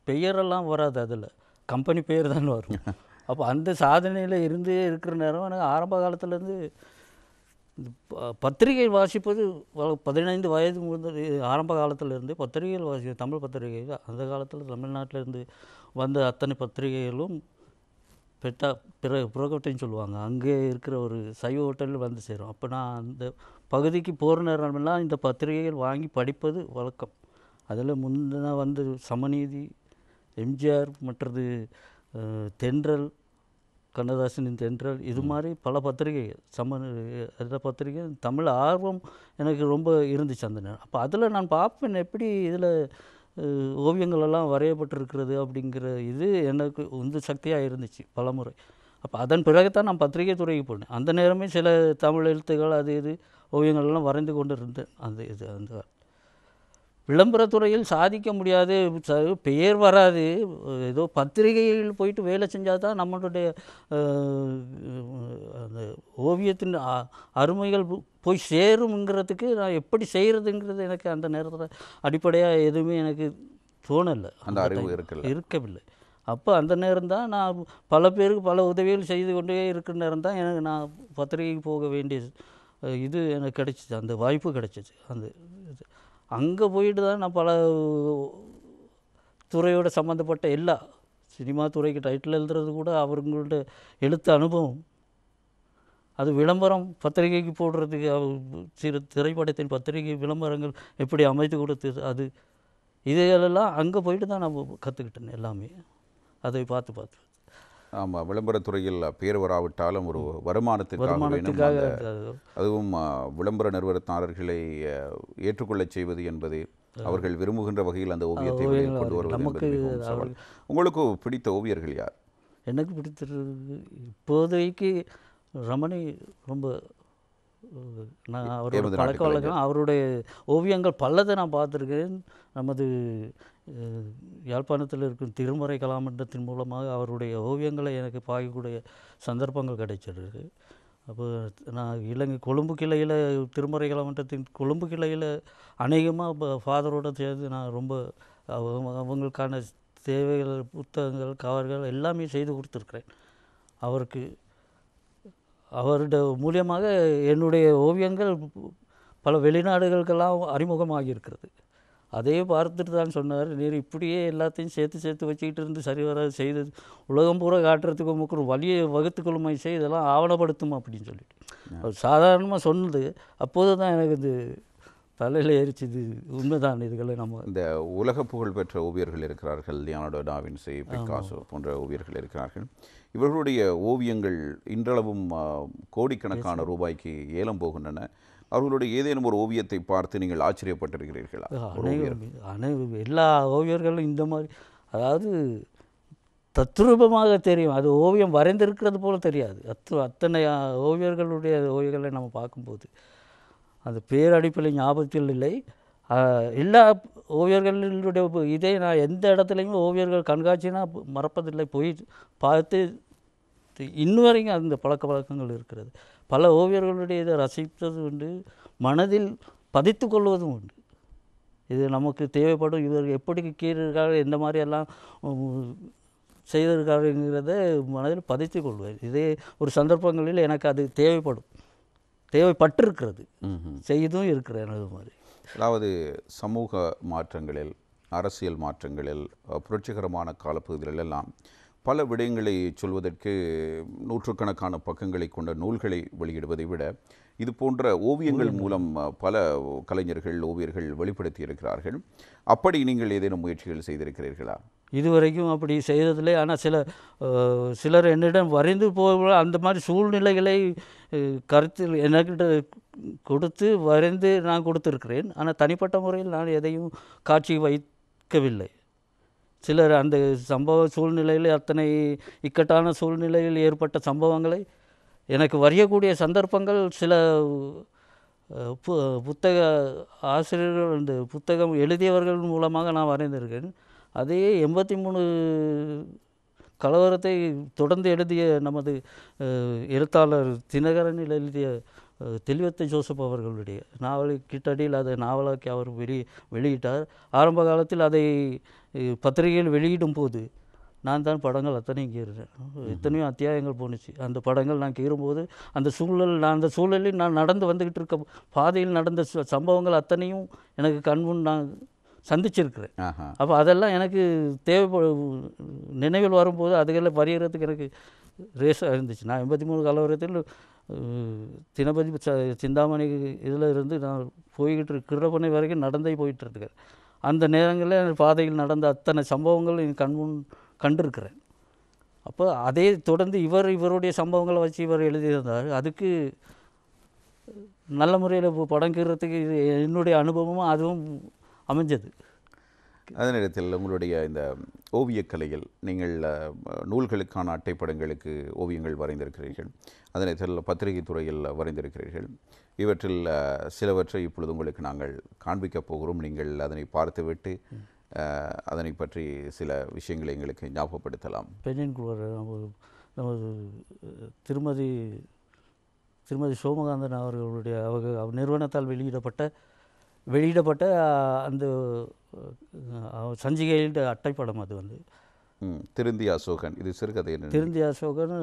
பெயரெல்லாம் வராது, அதில் கம்பெனி பெயர் தான் வரும். அப்போ அந்த சாதனையில் இருந்தே இருக்கிற நேரம் எனக்கு ஆரம்ப காலத்துலேருந்து பத்திரிகை வாசிப்பது 15 வயது முதல் ஆரம்ப காலத்திலேருந்து பத்திரிகைகள் வாசி தமிழ் பத்திரிகைகள் அந்த காலத்தில் தமிழ்நாட்டிலேருந்து வந்த அத்தனை பத்திரிகைகளும் புறக்கோட்டைன்னு சொல்லுவாங்க, அங்கே இருக்கிற ஒரு சைவ ஹோட்டலில் வந்து சேரும். அப்போ நான் அந்த பகுதிக்கு போகிற நேரமெல்லாம் இந்த பத்திரிகைகள் வாங்கி படிப்பது வழக்கம். அதில் முன்ன வந்து சமநீதி, எம்ஜிஆர், மற்றது தென்றல், கண்ணதாசனின் தென்றல், இது மாதிரி பல பத்திரிகைகள் அந்த பத்திரிகை தமிழ் ஆர்வம் எனக்கு ரொம்ப இருந்துச்சு அந்த நேரம். அப்போ அதில் நான் பார்ப்பேன் எப்படி இதில் ஓவியங்களெல்லாம் வரையப்பட்டிருக்கிறது அப்படிங்கிற இது எனக்கு உந்து சக்தியாக இருந்துச்சு பலமுறை. அப்போ அதன் பிறகுதான் நான் பத்திரிகை துறைக்கு போனேன். அந்த நேரமே சில தமிழ் எழுத்துக்கள் அது இது ஓவியங்கள்லாம் வரைந்து கொண்டு இருந்தேன். அந்த விளம்பரத்துறையில் சாதிக்க முடியாது, பெயர் வராது. ஏதோ பத்திரிகையில் போயிட்டு வேலை செஞ்சால் தான் நம்மளுடைய அந்த ஓவியத்தின் அருமைகள் போய் சேருங்கிறதுக்கு நான் எப்படி செய்கிறதுங்கிறது எனக்கு அந்த நேரத்தில் அடிப்படையாக எதுவுமே எனக்கு தோணலை, அந்த அறிவு இருக்கவில்லை. அப்போ அந்த நேரம் தான் நான் பல பேருக்கு பல உதவிகள் செய்து கொண்டே இருக்கிற நேரம் தான் எனக்கு நான் பத்திரிகைக்கு போக வேண்டிய இது எனக்கு கிடைச்சிச்சு, அந்த வாய்ப்பு கிடைச்சிச்சு. அந்த இது அங்கே போயிட்டு தான் நான் பல துறையோடு சம்மந்தப்பட்ட எல்லா சினிமா துறைக்கு டைட்டில் எழுதுறது கூட அவங்களோட எழுத்து அனுபவம், அது விளம்பரம் பத்திரிகைக்கு போடுறதுக்கு சிறு திரைப்படத்தின் பத்திரிகை விளம்பரங்கள் எப்படி அமைத்து கொடுத்தது, அது இதையெல்லாம் அங்கே போயிட்டு தான் நான் கற்றுக்கிட்டேன் எல்லாமே, அதை பார்த்து. ஆமாம், விளம்பரத்துறையில் பேர் வராவிட்டாலும் ஒரு வருமானத்துக்காக அதுவும் விளம்பர நிறுவனத்தாளர்களை ஏற்றுக்கொள்ளச் செய்வது என்பது அவர்கள் விரும்புகின்ற வகையில் அந்த ஓவியத்தை கொண்டு வருவது. உங்களுக்கு பிடித்த ஓவியர்கள் யார்? எனக்கு பிடித்திருக்கு இப்போதைக்கு ரமணி ரொம்ப, நான் அவரோட பழக்க வழக்கம், அவருடைய ஓவியங்கள் பலதை நான் பார்த்துருக்கேன். நமது யாழ்ப்பாணத்தில் இருக்கும் திருமறை கலாமண்டத்தின் மூலமாக அவருடைய ஓவியங்களை எனக்கு பார்க்கக்கூடிய சந்தர்ப்பங்கள் கிடைச்சிருக்கு. அப்போ நான் இலங்கை கொழும்பு கிளையில் திருமறை கலாமண்டத்தின் கொழும்பு கிளையில் அநேகமாக ஃபாதரோடு சேர்ந்து நான் ரொம்ப அவங்களுக்கான தேவைகள், புத்தகங்கள், கவர்கள் எல்லாமே செய்து கொடுத்துருக்குறேன். அவருடைய மூலியமாக என்னுடைய ஓவியங்கள் பல வெளிநாடுகளுக்கெல்லாம் அறிமுகமாகியிருக்கிறது. அதே பார்த்துட்டு தான் சொன்னார், நீர் இப்படியே எல்லாத்தையும் சேர்த்து வச்சுக்கிட்டு இருந்து சரி வராது, செய்தது உலகம் பூரா காட்டுறதுக்கு உங்களுக்கு ஒரு வழியை வகுத்துக்கொள்ளுமை செய், இதெல்லாம் ஆவணப்படுத்தும் அப்படின்னு சொல்லிட்டு அவர் சாதாரணமாக சொன்னது. அப்போது தான் எனக்கு இது தலையில் ஏறிச்சு, இது உண்மைதான். இதுகளை நம்ம இந்த உலக புகழ் பெற்ற ஓவியர்கள் இருக்கிறார்கள், லியோனார்டோ டா வின்சி, பிக்காசோ போன்ற ஓவியர்கள் இருக்கிறார்கள். இவர்களுடைய ஓவியங்கள் இன்றளவும் கோடிக்கணக்கான ரூபாய்க்கு ஏலம் போகின்றன. அவர்களுடைய ஏதேனும் ஒரு ஓவியத்தை பார்த்து நீங்கள் ஆச்சரியப்பட்டிருக்கிறீர்களா? எல்லா ஓவியர்களும் இந்த மாதிரி, அதாவது தத்ரூபமாக தெரியும், அது ஓவியம் வரைந்திருக்கிறது போல தெரியாது. அத்தனை ஓவியர்களுடைய ஓவியங்களை நம்ம பார்க்கும்போது அது பேரடிப்பில் ஞாபகத்தில் இல்லை. எல்லா ஓவியர்களுடைய இதே நான் எந்த இடத்துலையும் ஓவியர்கள் கண்காட்சினா மறப்பதில்லை, போய் பார்த்து இன்னும் வரைக்கும் அந்த பழக்க வழக்கங்கள் இருக்கிறது. பல ஓவியர்களுடைய இதை ரசித்தது உண்டு, மனதில் பதித்து கொள்வதும் உண்டு. இது நமக்கு தேவைப்படும், இவர் எப்படி கீறிருக்காரு, எந்த மாதிரியெல்லாம் செய்திருக்காருங்கிறத மனதில் பதித்து கொள்வது. இதே ஒரு சந்தர்ப்பங்களில் எனக்கு அது தேவைப்பட்டிருக்கிறது, செய்தும் இருக்கிறேன். அது மாதிரி அதாவது சமூக மாற்றங்களில், அரசியல் மாற்றங்களில், புரட்சிகரமான காலப்பகுதிகளெல்லாம் பல விடயங்களை சொல்வதற்கு நூற்றுக்கணக்கான பக்கங்களை கொண்ட நூல்களை வெளியிடுவதை விட இது போன்ற ஓவியங்கள் மூலம் பல கலைஞர்கள், ஓவியர்கள் வெளிப்படுத்தி இருக்கிறார்கள். அப்படி நீங்கள் ஏதேனும் முயற்சிகள் செய்திருக்கிறீர்களா? இதுவரைக்கும் அப்படி செய்ததில்லை. ஆனால் சிலர் என்னிடம் வரைந்து போக அந்த மாதிரி சூழ்நிலைகளை கருத்தில் என்கிட்ட கொடுத்து வரைந்து நான் கொடுத்துருக்கிறேன். ஆனால் தனிப்பட்ட முறையில் நான் எதையும் காட்சி வைக்கவில்லை. சிலர் அந்த சம்பவ சூழ்நிலையில் அத்தனை இக்கட்டான சூழ்நிலையில் ஏற்பட்ட சம்பவங்களை எனக்கு வரையக்கூடிய சந்தர்ப்பங்கள் சில புத்தக ஆசிரியர்கள் இந்த புத்தகம் எழுதியவர்கள் மூலமாக நான் வரைந்திருக்கேன். அதே 83 கலவரத்தை தொடர்ந்து எழுதிய நமது எழுத்தாளர் தினகரனில் எழுதிய தெளிவத்தை ஜோசப் அவர்களுடைய நாவலை கிட்டடியில் அதை நாவலாக்கி அவர் வெளியிட்டார். ஆரம்ப காலத்தில் அதை பத்திரிகையில் வெளியிடும் போது நான் தான் படங்கள் அத்தனையும் கீறினேன். எத்தனையோ அத்தியாயங்கள் போணுச்சு. அந்த படங்கள் நான் கீறும்போது அந்த சூழலில் நான் நடந்து வந்துக்கிட்டு இருக்க பாதையில் நடந்த சம்பவங்கள் அத்தனையும் எனக்கு கண்முன் நான் சந்திச்சிருக்கிறேன். அப்போ அதெல்லாம் எனக்கு நினைவில் வரும்போது அதுகளை வரைகிறதுக்கு எனக்கு ரேஸாக இருந்துச்சு. நான் 83 கலவரத்தில் தினபதி சிந்தாமணி இதில் இருந்து நான் போய்கிட்டு கிருடப்பனை வரைக்கும் நடந்தே போயிட்டு இருக்கிறேன். அந்த நேரங்களில் பாதையில் நடந்த அத்தனை சம்பவங்கள் என் கண்முன் கண்டிருக்கிறேன். அப்போ அதே தொடர்ந்து இவருடைய சம்பவங்களை வச்சு இவர் எழுதியிருந்தார். அதுக்கு நல்ல முறையில் படம் கீறதுக்கு என்னுடைய அனுபவமும் அதுவும் அமைஞ்சது. அதே நேரத்தில் உங்களுடைய இந்த ஓவியக்கலையில் நீங்கள் நூல்களுக்கான அட்டைப்படங்களுக்கு ஓவியங்கள் வரைந்திருக்கிறீர்கள். அதே நேரத்தில் பத்திரிகை துறையில் வரைந்திருக்கிறீர்கள். இவற்றில் சிலவற்றை இப்பொழுது உங்களுக்கு நாங்கள் காண்பிக்கப் போகிறோம். நீங்கள் அதனை பார்த்துவிட்டு அதனை பற்றி சில விஷயங்களை எங்களுக்கு ஞாபகப்படுத்தலாம். பெண்ணின் குழுவர் நமது திருமதி சோமகாந்தன் அவர்களுடைய நிறுவனத்தால் வெளியிடப்பட்ட அந்த சஞ்சிகையில் அட்டைப்படம். அது வந்து திருந்தி அசோகன். இது சிறுகதை. திருந்தி அசோகன்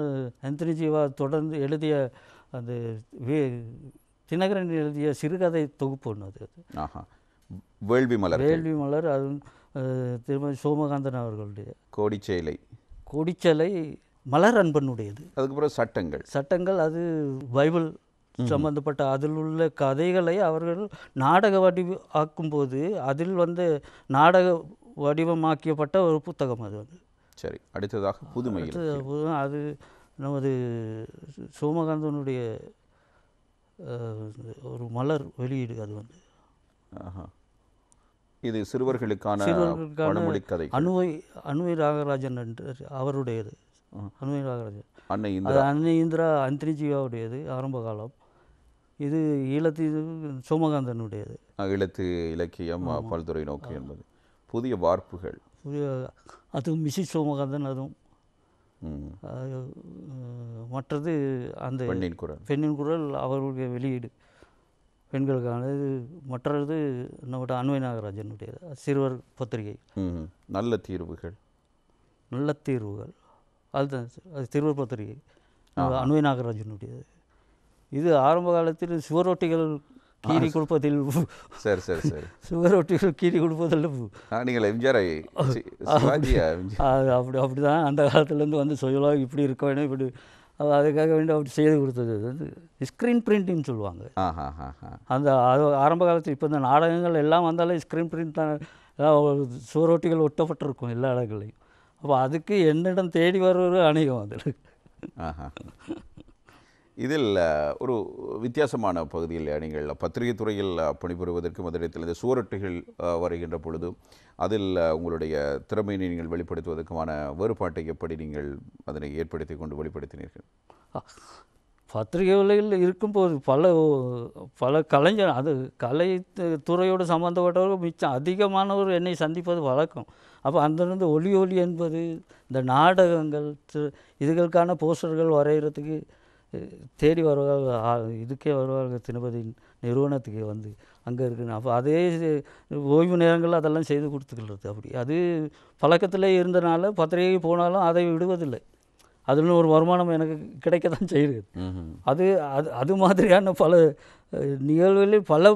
ஆந்தனி ஜீவா தொடர்ந்து எழுதிய அந்த தினகரன் எழுதிய சிறுகதை தொகுப்பு ஒன்று. அது வேள்வி மலர். அது திருமதி சோமகாந்தன் அவர்களுடைய கோடிச்சேலை மலர் அன்பனுடையது. அதுக்கப்புறம் சட்டங்கள் அது பைபிள் சம்பந்தப்பட்ட அதில் உள்ள கதைகளை அவர்கள் நாடக வடிவாக்கும்போது அதில் வந்து நாடக வடிவமாக்கப்பட்ட ஒரு புத்தகம். அது வந்து சரி. அடுத்ததாக புதுமையில் அது நமது சோமகாந்தனுடைய ஒரு மலர் வெளியீடு. அது வந்து இது சிறுவர்களுக்கான கதை. அனுவை ராகராஜன் அவருடையது. அனுவை ராகராஜன் அன்னை இந்திரா ஆந்தனி ஜீவாவுடையது ஆரம்ப காலம். இது சோமகாந்தனுடையது. ஈழத்து இலக்கியம் பல்துறை நோக்கி என்பது புதிய வார்ப்புகள். அதுவும் மிஸ்ஸஸ் சோமகாந்தன். அதுவும் மற்றது அந்த பெண்ணின் குரல் அவர்களுடைய வெளியீடு பெண்களுக்கானது. மற்றது நம்முடைய அன்வை நாகராஜனுடைய சிறுவர் பத்திரிகை. நல்ல தீர்வுகள் அதுதான் அது சிறுவர் பத்திரிகை அன்வை நாகராஜனுடையது. இது ஆரம்ப காலத்தில் சுவரொட்டிகள் கீறி கொடுப்பதில் சுவரொட்டிகள் கீறி கொடுப்பதில் நீங்கள் எம்ஜிஆர் அப்படிதான் அந்த காலத்துலேருந்து வந்து சொல்லலாம். இப்படி இருக்க வேணும், இப்படி அதுக்காக வேண்டி அப்படி செய்து கொடுத்தது வந்து ஸ்க்ரீன் பிரிண்ட்னு சொல்லுவாங்க. அந்த ஆரம்ப காலத்தில் இப்போ இந்த நாடகங்கள் எல்லாம் வந்தாலும் ஸ்க்ரீன் பிரிண்ட் தான். சுவரொட்டிகள் ஒட்டப்பட்டிருக்கும் எல்லா இடங்களையும். அப்போ அதுக்கு என்னிடம் தேடி வருவது அநேகம். அதில் இதில் ஒரு வித்தியாசமான பகுதியில் நீங்கள் பத்திரிகை துறையில் பணிபுரிவதற்கு முதலிடத்தில் இந்த சுவரொட்டிகள் வருகின்ற பொழுது அதில் உங்களுடைய திறமையை நீங்கள் வெளிப்படுத்துவதற்கான வேறுபாட்டை எப்படி நீங்கள் அதனை ஏற்படுத்தி கொண்டு வெளிப்படுத்தினீர்கள்? பத்திரிகைகளில் இருக்கும்போது பல கலைஞர் அது கலை துறையோடு சம்மந்தப்பட்டவர்கள் மிச்சம் அதிகமானவர் என்னை சந்திப்பது வழக்கம். அப்போ அங்கிருந்து ஒலி என்பது இந்த நாடகங்கள் இதுகளுக்கான போஸ்டர்கள் வரைகிறதுக்கு தேடி வருவார்கள். இதுக்கே வருவார்கள் தினபதி நிறுவனத்துக்கு வந்து அங்கே இருக்குன்னு. அப்போ அதே ஓய்வு நேரங்களில் அதெல்லாம் செய்து கொடுத்துக்கிறது. அப்படி அது பழக்கத்திலே இருந்தனால பத்திரிகை போனாலும் அதை விடுவதில்லை. அதில் ஒரு வருமானம் எனக்கு கிடைக்க தான் செய்யுது. அது மாதிரியான பல நிகழ்வுகளில் பல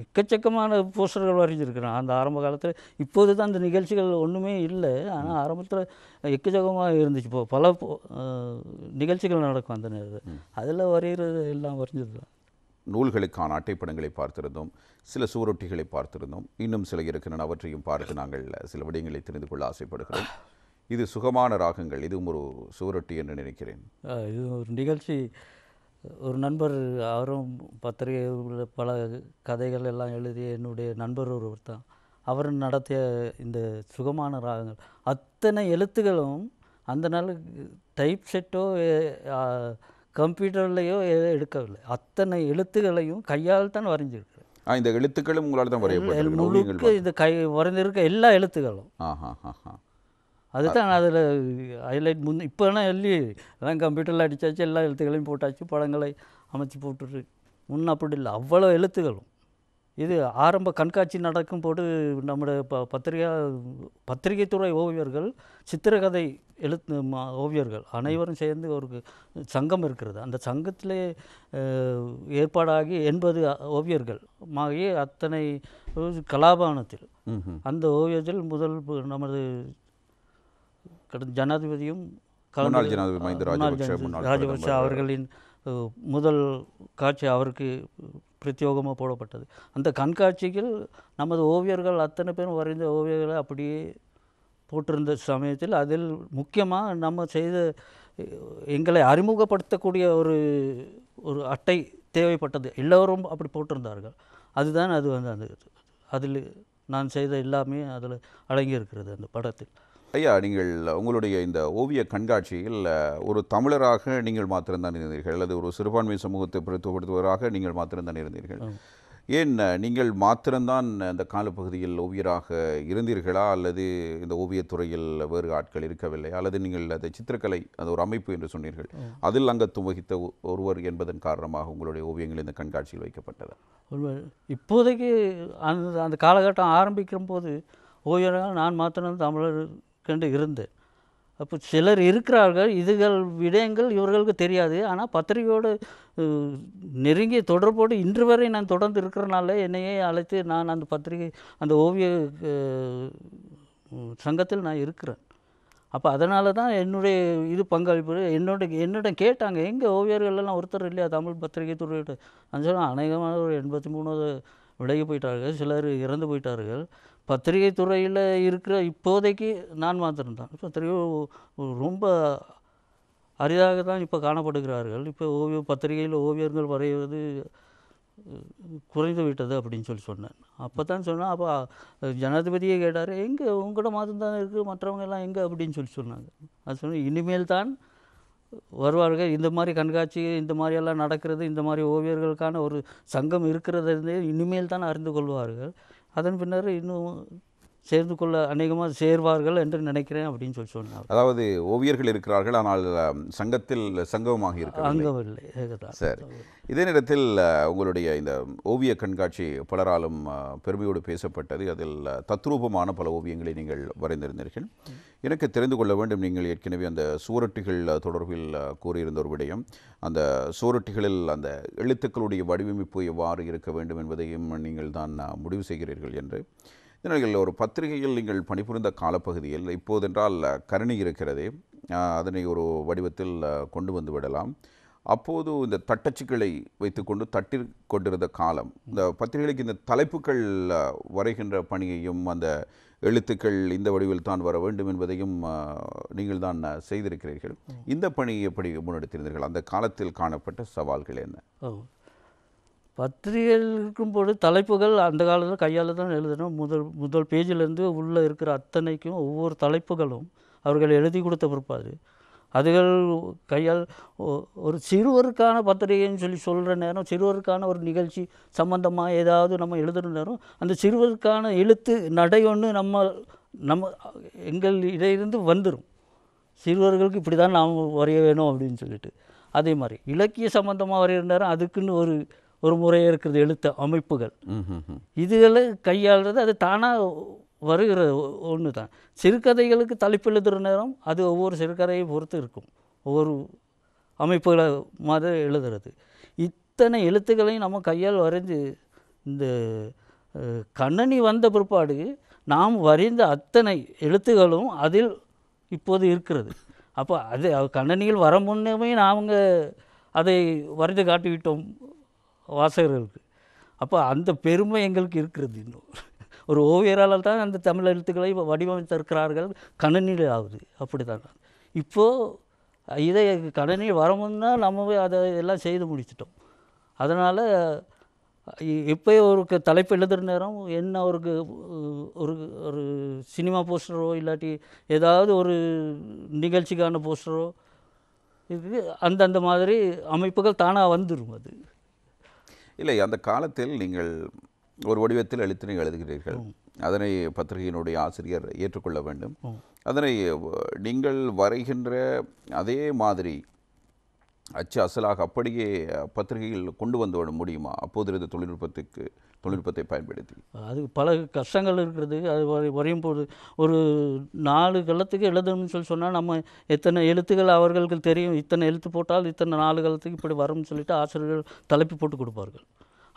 எக்கச்சக்கமான போஸ்டர்கள் வரைஞ்சிருக்கிறேன் அந்த ஆரம்ப காலத்தில். இப்போது தான் அந்த நிகழ்ச்சிகள் ஒன்றுமே இல்லை. ஆனால் ஆரம்பத்தில் எக்கச்சக்கமாக இருந்துச்சு. இப்போ பல நிகழ்ச்சிகள் நடக்கும் அந்த நேரத்தில். அதில் வரைகிறது எல்லாம் வரைஞ்சது தான். நூல்களுக்கான அட்டைப்படங்களை பார்த்திருந்தோம், சில சுவரொட்டிகளை பார்த்திருந்தோம், இன்னும் சில இருக்கின்றன. அவற்றையும் பார்த்து நாங்கள் சில விடயங்களை தெரிந்து கொள்ள ஆசைப்படுகிறோம். இது சுகமான ராகங்கள், இதுவும் ஒரு சுவரொட்டி என்று நினைக்கிறேன். இது ஒரு நிகழ்ச்சி. ஒரு நண்பர், அவரும் பத்திரிகை பல கதைகள் எல்லாம் எழுதிய என்னுடைய நண்பர் ஒருவர் தான். அவர் நடத்திய இந்த சுகமான ராகங்கள் அத்தனை எழுத்துகளும் அந்த நாள் டைப் செட்டோ கம்ப்யூட்டர்லேயோ எடுக்கவில்லை. அத்தனை எழுத்துக்களையும் கையால் தான் வரைஞ்சிருக்கு. இந்த எழுத்துக்களும் உங்களால் தான் வரையப்பட்டிருக்கு. முழுக்க இந்த வரைந்திருக்க எல்லா எழுத்துக்களும். அதுதான் அதில் ஹைலைட். இப்போலாம் எல்லாம் கம்ப்யூட்டரில் அடித்தாச்சு, எல்லா எழுத்துக்களையும் போட்டாச்சு, படங்களை அமைச்சு போட்டுரு. முன்ன அப்படி இல்லை, அவ்வளோ எழுத்துக்களும். இது ஆரம்ப கண்காட்சி நடக்கும் போது நம்முடைய பத்திரிகை துறை ஓவியர்கள், சித்திரக்கதை ஓவியர்கள் அனைவரும் சேர்ந்து ஒரு சங்கம் இருக்கிறது. அந்த சங்கத்திலே ஏற்பாடாகி 80 ஓவியர்கள் ஆகிய அத்தனை கலாபவனத்தில் அந்த ஓவியத்தில் முதல் நமது ஜனாதிபதியும் ராஜபக்ஷ அவர்களின் முதல் காட்சி அவருக்கு பிரத்யோகமாக போடப்பட்டது. அந்த கண்காட்சிகள் நமது ஓவியர்கள் அத்தனை பேரும் வரைந்த ஓவியர்களை அப்படியே போட்டிருந்த சமயத்தில் அதில் முக்கியமாக நம்ம செய்த எங்களை அறிமுகப்படுத்தக்கூடிய ஒரு அட்டை தேவைப்பட்டது. எல்லோரும் அப்படி போட்டிருந்தார்கள். அதுதான் அது அந்த அதில் நான் செய்த எல்லாமே அதில் அடங்கியிருக்கிறது அந்த படத்தில். ஐயா, நீங்கள் உங்களுடைய இந்த ஓவிய கண்காட்சியில் ஒரு தமிழராக நீங்கள் மாத்திரம்தான் இருந்தீர்கள், அல்லது ஒரு சிறுபான்மை சமூகத்தை பிரதிபலித்தவராக நீங்கள் மாத்திரம்தான் இருந்தீர்கள். ஏன் நீங்கள் மாத்திரம்தான் அந்த காலப்பகுதியில் ஓவியராக இருந்தீர்களா, அல்லது இந்த ஓவியத்துறையில் வேறு ஆட்கள் இருக்கவில்லை, அல்லது நீங்கள் அந்த சித்திரக்கலை அந்த ஒரு அமைப்பு என்று சொன்னீர்கள், அதில் அங்கத்துவம் வகித்த ஒருவர் என்பதன் காரணமாக உங்களுடைய ஓவியங்கள் இந்த கண்காட்சியில் வைக்கப்பட்டது? இப்போதைக்கு அந்த காலகட்டம் ஆரம்பிக்கிற போது ஓவியராக நான் மாத்திரம் தமிழர் கண்டு இருந்தேன். அப்போ சிலர் இருக்கிறார்கள், இதுகள் விடயங்கள் இவர்களுக்கு தெரியாது. ஆனால் பத்திரிகையோடு நெருங்கிய தொடர்போடு இன்று வரை நான் தொடர்ந்து இருக்கிறனால என்னையே அழைத்து நான் அந்த பத்திரிகை அந்த ஓவிய சங்கத்தில் நான் இருக்கிறேன். அப்போ அதனால தான் என்னுடைய இது பங்களிப்பு என்னிடம் கேட்டாங்க, எங்கள் ஓவியர்கள்லாம் ஒருத்தர் இல்லையா தமிழ் பத்திரிகை துறையிட்ட? நான் சொன்னேன், அநேகமான ஒரு 83 விலகி போயிட்டார்கள், சிலர் இறந்து போயிட்டார்கள். பத்திரிகை துறையில் இருக்கிற இப்போதைக்கு நான் மாத்திரம்தான். பத்திரிகை ரொம்ப அரிதாக தான் இப்போ காணப்படுகிறார்கள். இப்போ பத்திரிகையில் ஓவியர்கள் வரைவது குறைந்து விட்டது அப்படின்னு சொன்னேன். அப்போ தான் சொன்னேன். அப்போ ஜனாதிபதியே கேட்டார், எங்கே உங்கள்கிட்ட மாத்திரம் தான் இருக்குது, மற்றவங்க எல்லாம் எங்கே அப்படின்னு சொன்னாங்க. அது சொன்னேன், இனிமேல் தான் வருவார்கள். இந்த மாதிரி கண்காட்சி இந்த மாதிரியெல்லாம் நடக்கிறது, இந்த மாதிரி ஓவியர்களுக்கான ஒரு சங்கம் இருக்கிறது இனிமேல் தான் அறிந்து கொள்வார்கள். அதன் பின்னர் இன்னும் சேர்ந்து கொள்ள அநேகமாக சேர்வார்கள் என்று நினைக்கிறேன் அப்படின்னு சொன்னார். அதாவது ஓவியர்கள் இருக்கிறார்கள், ஆனால் சங்கத்தில் சங்கமாக இருக்கவில்லை. சரி. இதே நேரத்தில் உங்களுடைய இந்த ஓவிய கண்காட்சி பலராலும் பெருமையோடு பேசப்பட்டது. அதில் தத்ரூபமான பல ஓவியங்களை நீங்கள் வரைந்திருந்தீர்கள். எனக்கு தெரிந்து கொள்ள வேண்டும், நீங்கள் ஏற்கனவே அந்த சுவரொட்டிகள் தொடர்பில் கூறியிருந்த ஒரு விடயம், அந்த சுவரொட்டிகளில் அந்த எழுத்துக்களுடைய வடிவமைப்பு எவ்வாறு இருக்க வேண்டும் என்பதையும் நீங்கள் தான் முடிவு செய்கிறீர்கள் என்று. இதனால் ஒரு பத்திரிகையில் நீங்கள் பணிபுரிந்த காலப்பகுதியில் இப்போதென்றால் கணினி இருக்கிறதே, அதனை ஒரு வடிவத்தில் கொண்டு வந்து விடலாம். அப்போது இந்த தட்டச்சுக்களை வைத்துக்கொண்டு தட்டி கொண்டிருந்த காலம், இந்த பத்திரிகைகளுக்கு இந்த தலைப்புகள் வரைகின்ற பணியையும் அந்த எழுத்துக்கள் இந்த வடிவில் தான் வர வேண்டும் என்பதையும் நீங்கள் தான் செய்திருக்கிறீர்கள். இந்த பணியை எப்படி முன்னெடுத்திருந்தீர்கள்? அந்த காலத்தில் காணப்பட்ட சவால்கள் என்ன? பத்திரிகைகள் இருக்கும்போது தலைப்புகள் அந்த காலத்தில் கையால் தான் எழுதணும். முதல் பேஜிலேருந்து உள்ளே இருக்கிற அத்தனைக்கும் ஒவ்வொரு தலைப்புகளும் அவர்கள் எழுதி கொடுத்த பிற்பாடு அதுகள் கையால் ஒரு சிறுவருக்கான பத்திரிகைன்னு சொல்கிற நேரம், சிறுவருக்கான ஒரு நிகழ்ச்சி சம்பந்தமாக ஏதாவது நம்ம எழுதுகிற நேரம், அந்த சிறுவருக்கான எழுத்து நடை ஒன்று நம்ம எங்கள் இதிலிருந்து வந்துடும். சிறுவர்களுக்கு இப்படி தான் நாம் வரைய வேணும் அப்படின்னு சொல்லிட்டு. அதே மாதிரி இலக்கிய சம்பந்தமாக வரைகிற நேரம் அதுக்குன்னு ஒரு முறையாக இருக்கிறது எழுத்து அமைப்புகள். இதுகளை கையாளுறது அது தானாக வருகிற ஒன்று தான். சிறுகதைகளுக்கு தலைப்பு எழுதுகிற நேரம் அது ஒவ்வொரு சிறுகதையை பொறுத்து இருக்கும், ஒவ்வொரு அமைப்புகளை மாதிரி எழுதுறது. இத்தனை எழுத்துக்களையும் நம்ம கையால் வரைந்து இந்த கண்ணனி வந்த பிற்பாடு நாம் வரைந்த அத்தனை எழுத்துகளும் அதில் இப்போது இருக்கிறது. அப்போ அது கண்ணனியில் வர முன்னமே நாங்கள் அதை வரைந்து காட்டிவிட்டோம் வாசகர்களுக்கு. அப்போ அந்த பெருமை எங்களுக்கு இருக்கிறது. இன்னும் ஒரு ஓவியரால் தான் அந்த தமிழ் எழுத்துக்களை வடிவமைத்திருக்கிறார்கள், கணினியில் ஆகுது. அப்படி தான் இப்போது இதை கணினி வரமுன்னா நம்ம அதை எல்லாம் செய்து முடிச்சிட்டோம். அதனால் இப்போ ஒரு தலைப்பு எழுதுகிற நேரம் என்ன ஒரு ஒரு ஒரு சினிமா போஸ்டரோ இல்லாட்டி ஏதாவது ஒரு நிகழ்ச்சிக்கான போஸ்டரோ இது அந்தந்த மாதிரி அமைப்புகள் தானாக வந்துடும். அது இல்லை, அந்த காலத்தில் நீங்கள் ஒரு வடிவத்தில் எழுத்தினை எழுதுகிறீர்கள், அதனை பத்திரிகையினுடைய ஆசிரியர் ஏற்றுக்கொள்ள வேண்டும். அதனை நீங்கள் வரைகின்ற அதே மாதிரி அச்சு அசலாக அப்படியே பத்திரிகையில் கொண்டு வந்து விட முடியுமா அப்போது இருந்த தொழில்நுட்பத்தை பயன்படுத்தி? அது பல கஷ்டங்கள் இருக்கிறது. அது வரையும் போது ஒரு 4 கலத்துக்கு எழுதணும்னு சொன்னால் நம்ம எத்தனை எழுத்துக்கள் அவர்களுக்கு தெரியும், இத்தனை எழுத்து போட்டால் இத்தனை 4 கலத்துக்கு இப்படி வரும்னு சொல்லிட்டு ஆசிரியர்கள் தலைப்பு போட்டு கொடுப்பார்கள்.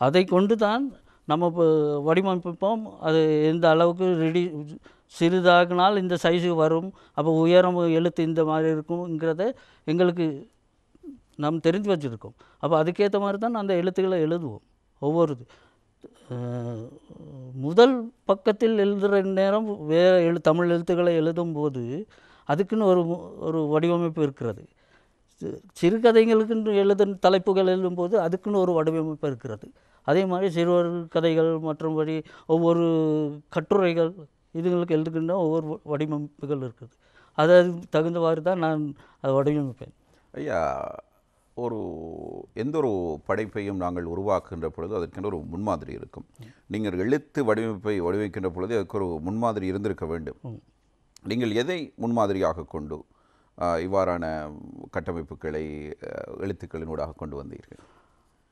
அதை கொண்டு தான் நம்ம இப்போ வடிவமைப்போம். அது எந்த அளவுக்கு சிறிதாகினால் இந்த சைஸுக்கு வரும், அப்போ உயரம் எழுத்து இந்த மாதிரி இருக்குங்கிறத எங்களுக்கு நாம் தெரிஞ்சு வச்சுருக்கோம். அப்போ அதுக்கேற்ற மாதிரி தான் அந்த எழுத்துக்களை எழுதுவோம். ஒவ்வொரு முதல் பக்கத்தில் எழுதுகிற நேரம் வேறு தமிழ் எழுத்துக்களை எழுதும்போது அதுக்குன்னு ஒரு வடிவமைப்பு இருக்கிறது. சிறுகதைகளுக்குன்னு எழுதும் தலைப்புகள் எழுதும்போது அதுக்குன்னு ஒரு வடிவமைப்பு இருக்கிறது. அதே மாதிரி சிறுவர் கதைகள் மற்றபடி ஒவ்வொரு கட்டுரைகள் இதுங்களுக்கு எழுதுகின்ற ஒவ்வொரு வடிவமைப்புகள் இருக்குது. அதுக்கு தகுந்தவாறு தான் நான் அதை வடிவமைப்பேன். ஐயா, எந்த ஒரு படைப்பையும் நாங்கள் உருவாக்குகின்ற பொழுது அதற்கென்று ஒரு முன்மாதிரி இருக்கும். நீங்கள் எழுத்து வடிவமைக்கின்ற பொழுது அதுக்கு ஒரு முன்மாதிரி இருந்திருக்க வேண்டும். நீங்கள் எதை முன்மாதிரியாக கொண்டு இவ்வாறான கட்டமைப்புகளை எழுத்துக்களினூடாக கொண்டு வந்தீர்கள்?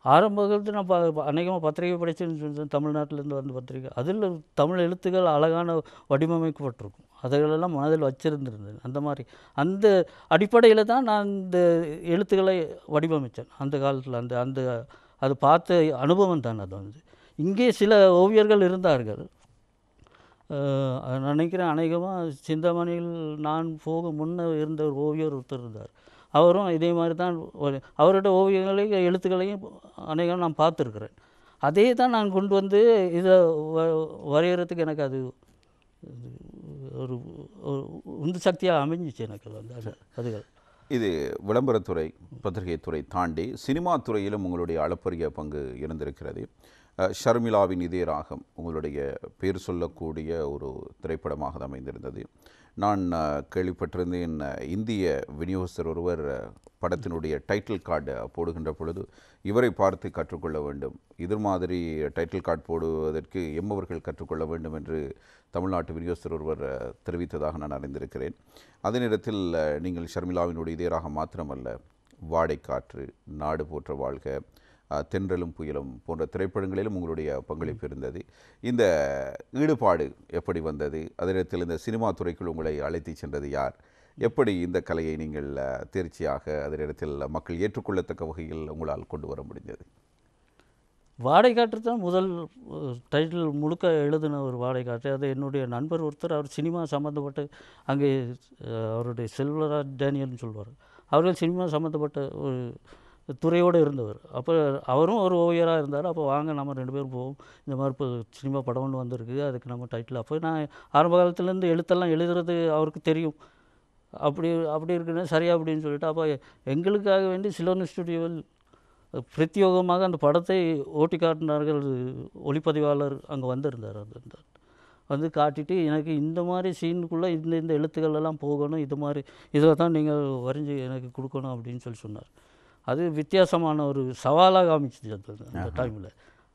ஆரம்ப காலத்தில் நான் அநேகமாக பத்திரிகை படித்து தமிழ்நாட்டிலேருந்து வந்த பத்திரிகை, அதில் தமிழ் எழுத்துக்கள் அழகான வடிவமைக்கப்பட்டிருக்கும். அதைகளெல்லாம் மனதில் வச்சிருந்திருந்தேன். அந்த மாதிரி அந்த அடிப்படையில் தான் நான் இந்த எழுத்துக்களை வடிவமைத்தேன் அந்த காலத்தில். அந்த அது பார்த்த அனுபவம் தான் அது. இங்கே சில ஓவியர்கள் இருந்தார்கள். நினைக்கிறேன் அநேகமாக சிந்தாமணியில் நான் போக முன்னே இருந்த ஒரு ஓவியர் ஒருத்தர் இருந்தார். அவரும் இதே மாதிரி தான் அவரோட ஓவியங்களையும் எழுத்துக்களையும் அநேகம் நான் பார்த்துருக்குறேன். அதே தான் நான் கொண்டு வந்து இதை வரைகிறதுக்கு எனக்கு அது ஒரு உந்து சக்தியாக அமைஞ்சிச்சு எனக்கு அந்த அதுகள். இது விளம்பரத்துறை, பத்திரிகை துறை தாண்டி சினிமா துறையிலும் உங்களுடைய அளப்பரிய பங்கு இருந்திருக்கிறது. ஷர்மிளாவின் இதே ராகம் உங்களுடைய பேர் சொல்லக்கூடிய ஒரு திரைப்படமாக அமைந்திருந்தது. நான் கேள்விப்பட்டிருந்தேன், இந்திய விநியோகஸ்தர் ஒருவர் படத்தினுடைய டைட்டில் கார்டு போடுகின்ற பொழுது இவரை பார்த்து கற்றுக்கொள்ள வேண்டும், இது மாதிரி டைட்டில் கார்டு போடுவதற்கு எம்மவர்கள் கற்றுக்கொள்ள வேண்டும் என்று தமிழ்நாட்டு விநியோகஸ்தர் ஒருவர் தெரிவித்ததாக நான் அறிந்திருக்கிறேன். அதே நேரத்தில் நீங்கள் ஷர்மிளாவினுடைய இதே ராகம் மாத்திரமல்ல, வாடைக்காற்று, நாடு போற்ற வாழ்க, தென்றலும் புயலும் போன்ற திரைப்படங்களிலும் உங்களுடைய பங்களிப்பு இருந்தது. இந்த ஈடுபாடு எப்படி வந்தது? அதே நேரத்தில் இந்த சினிமா துறைக்குள் உங்களை அழைத்து சென்றது யார்? எப்படி இந்த கலையை நீங்கள் தேர்ச்சியாக அதே நேரத்தில் மக்கள் ஏற்றுக்கொள்ளத்தக்க வகையில் உங்களால் கொண்டு வர முடிந்தது? வாடைக்காற்று தான் முதல் டைட்டில் முழுக்க எழுதின ஒரு வாடைக்காற்று. அது என்னுடைய நண்பர் ஒருத்தர், அவர் சினிமா சம்மந்தப்பட்ட அங்கே அவருடைய செல்வராஜ் டேனியல்னு சொல்லுவார். அவர்கள் சினிமா சம்மந்தப்பட்ட ஒரு துறையோடு இருந்தவர். அப்போ அவரும் ஒரு ஓவியராக இருந்தார். அப்போ வாங்க நம்ம 2 பேரும் போவோம், இந்த மாதிரி இப்போ சினிமா படம் ஒன்று வந்திருக்கு, அதுக்கு நம்ம டைட்டில். அப்போ நான் ஆரம்ப காலத்துலேருந்து எழுத்தெல்லாம் எழுதுறது அவருக்கு தெரியும். அப்படி இருக்குன்னு சரியா அப்படின்னு சொல்லிட்டு, அப்போ எங்களுக்காக வேண்டி சிலோன் ஸ்டுடியோவில் பிரத்யோகமாக அந்த படத்தை ஓட்டி காட்டினார்கள். ஒளிப்பதிவாளர் அங்கே வந்திருந்தார். வந்து காட்டிட்டு எனக்கு இந்த மாதிரி சீனுக்குள்ளே இந்த எழுத்துக்கள் எல்லாம் போகணும், இது மாதிரி இதில் தான் நீங்கள் வரைஞ்சி எனக்கு கொடுக்கணும் அப்படின்னு சொன்னார். அது வித்தியாசமான ஒரு சவாலாக காமிச்சிச்சு அந்த டைமில்.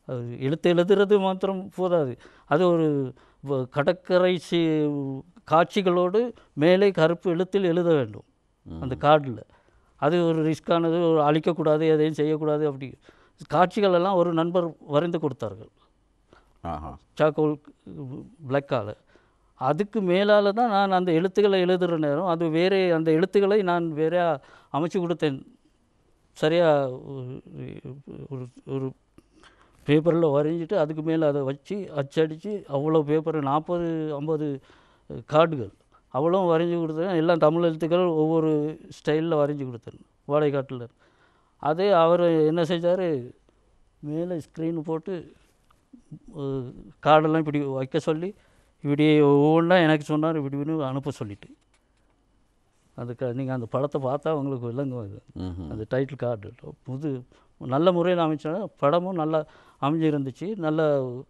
அது எழுதுறது மாத்திரம் போதாது, அது ஒரு கடற்கரை காட்சிகளோடு மேலே கருப்பு எழுத்தில் எழுத வேண்டும் அந்த கார்டில். அது ஒரு ரிஸ்க்கானது, அழிக்கக்கூடாது, எதையும் செய்யக்கூடாது. அப்படி காட்சிகள் எல்லாம் ஒரு நண்பர் வரைந்து கொடுத்தார்கள் சாக்கோல் பிளாக்கால். அதுக்கு மேலால் தான் நான் அந்த எழுத்துக்களை எழுதுகிற நேரம் அது வேறே, அந்த எழுத்துக்களை நான் வேற அமைச்சு கொடுத்தேன். சரியாக ஒரு பேப்பரில் வரைஞ்சிட்டு அதுக்கு மேலே அதை வச்சு அச்சடித்து அவ்வளோ பேப்பர் 40-50 கார்டுகள் அவ்வளோ வரைஞ்சி கொடுத்தேன். எல்லாம் தமிழ் எழுத்துக்கள் ஒவ்வொரு ஸ்டைலில் வரைஞ்சி கொடுத்தேன் வாடைக்காட்டில். அதே அவர் என்ன செஞ்சார், மேலே ஸ்க்ரீனு போட்டு கார்டெல்லாம் இப்படி வைக்க சொல்லி இப்படி ஒவ்வொன்றா எனக்கு சொன்னார், இப்படி அனுப்ப சொல்லிட்டு அதுக்கு நீங்கள் அந்த படத்தை பார்த்தா உங்களுக்கு விளங்கும் அது. ம்ஹும். அந்த டைட்டில் கார்டு நல்ல முறையில் அமைச்சா படமும் நல்லா அமைஞ்சிருந்துச்சு. நல்ல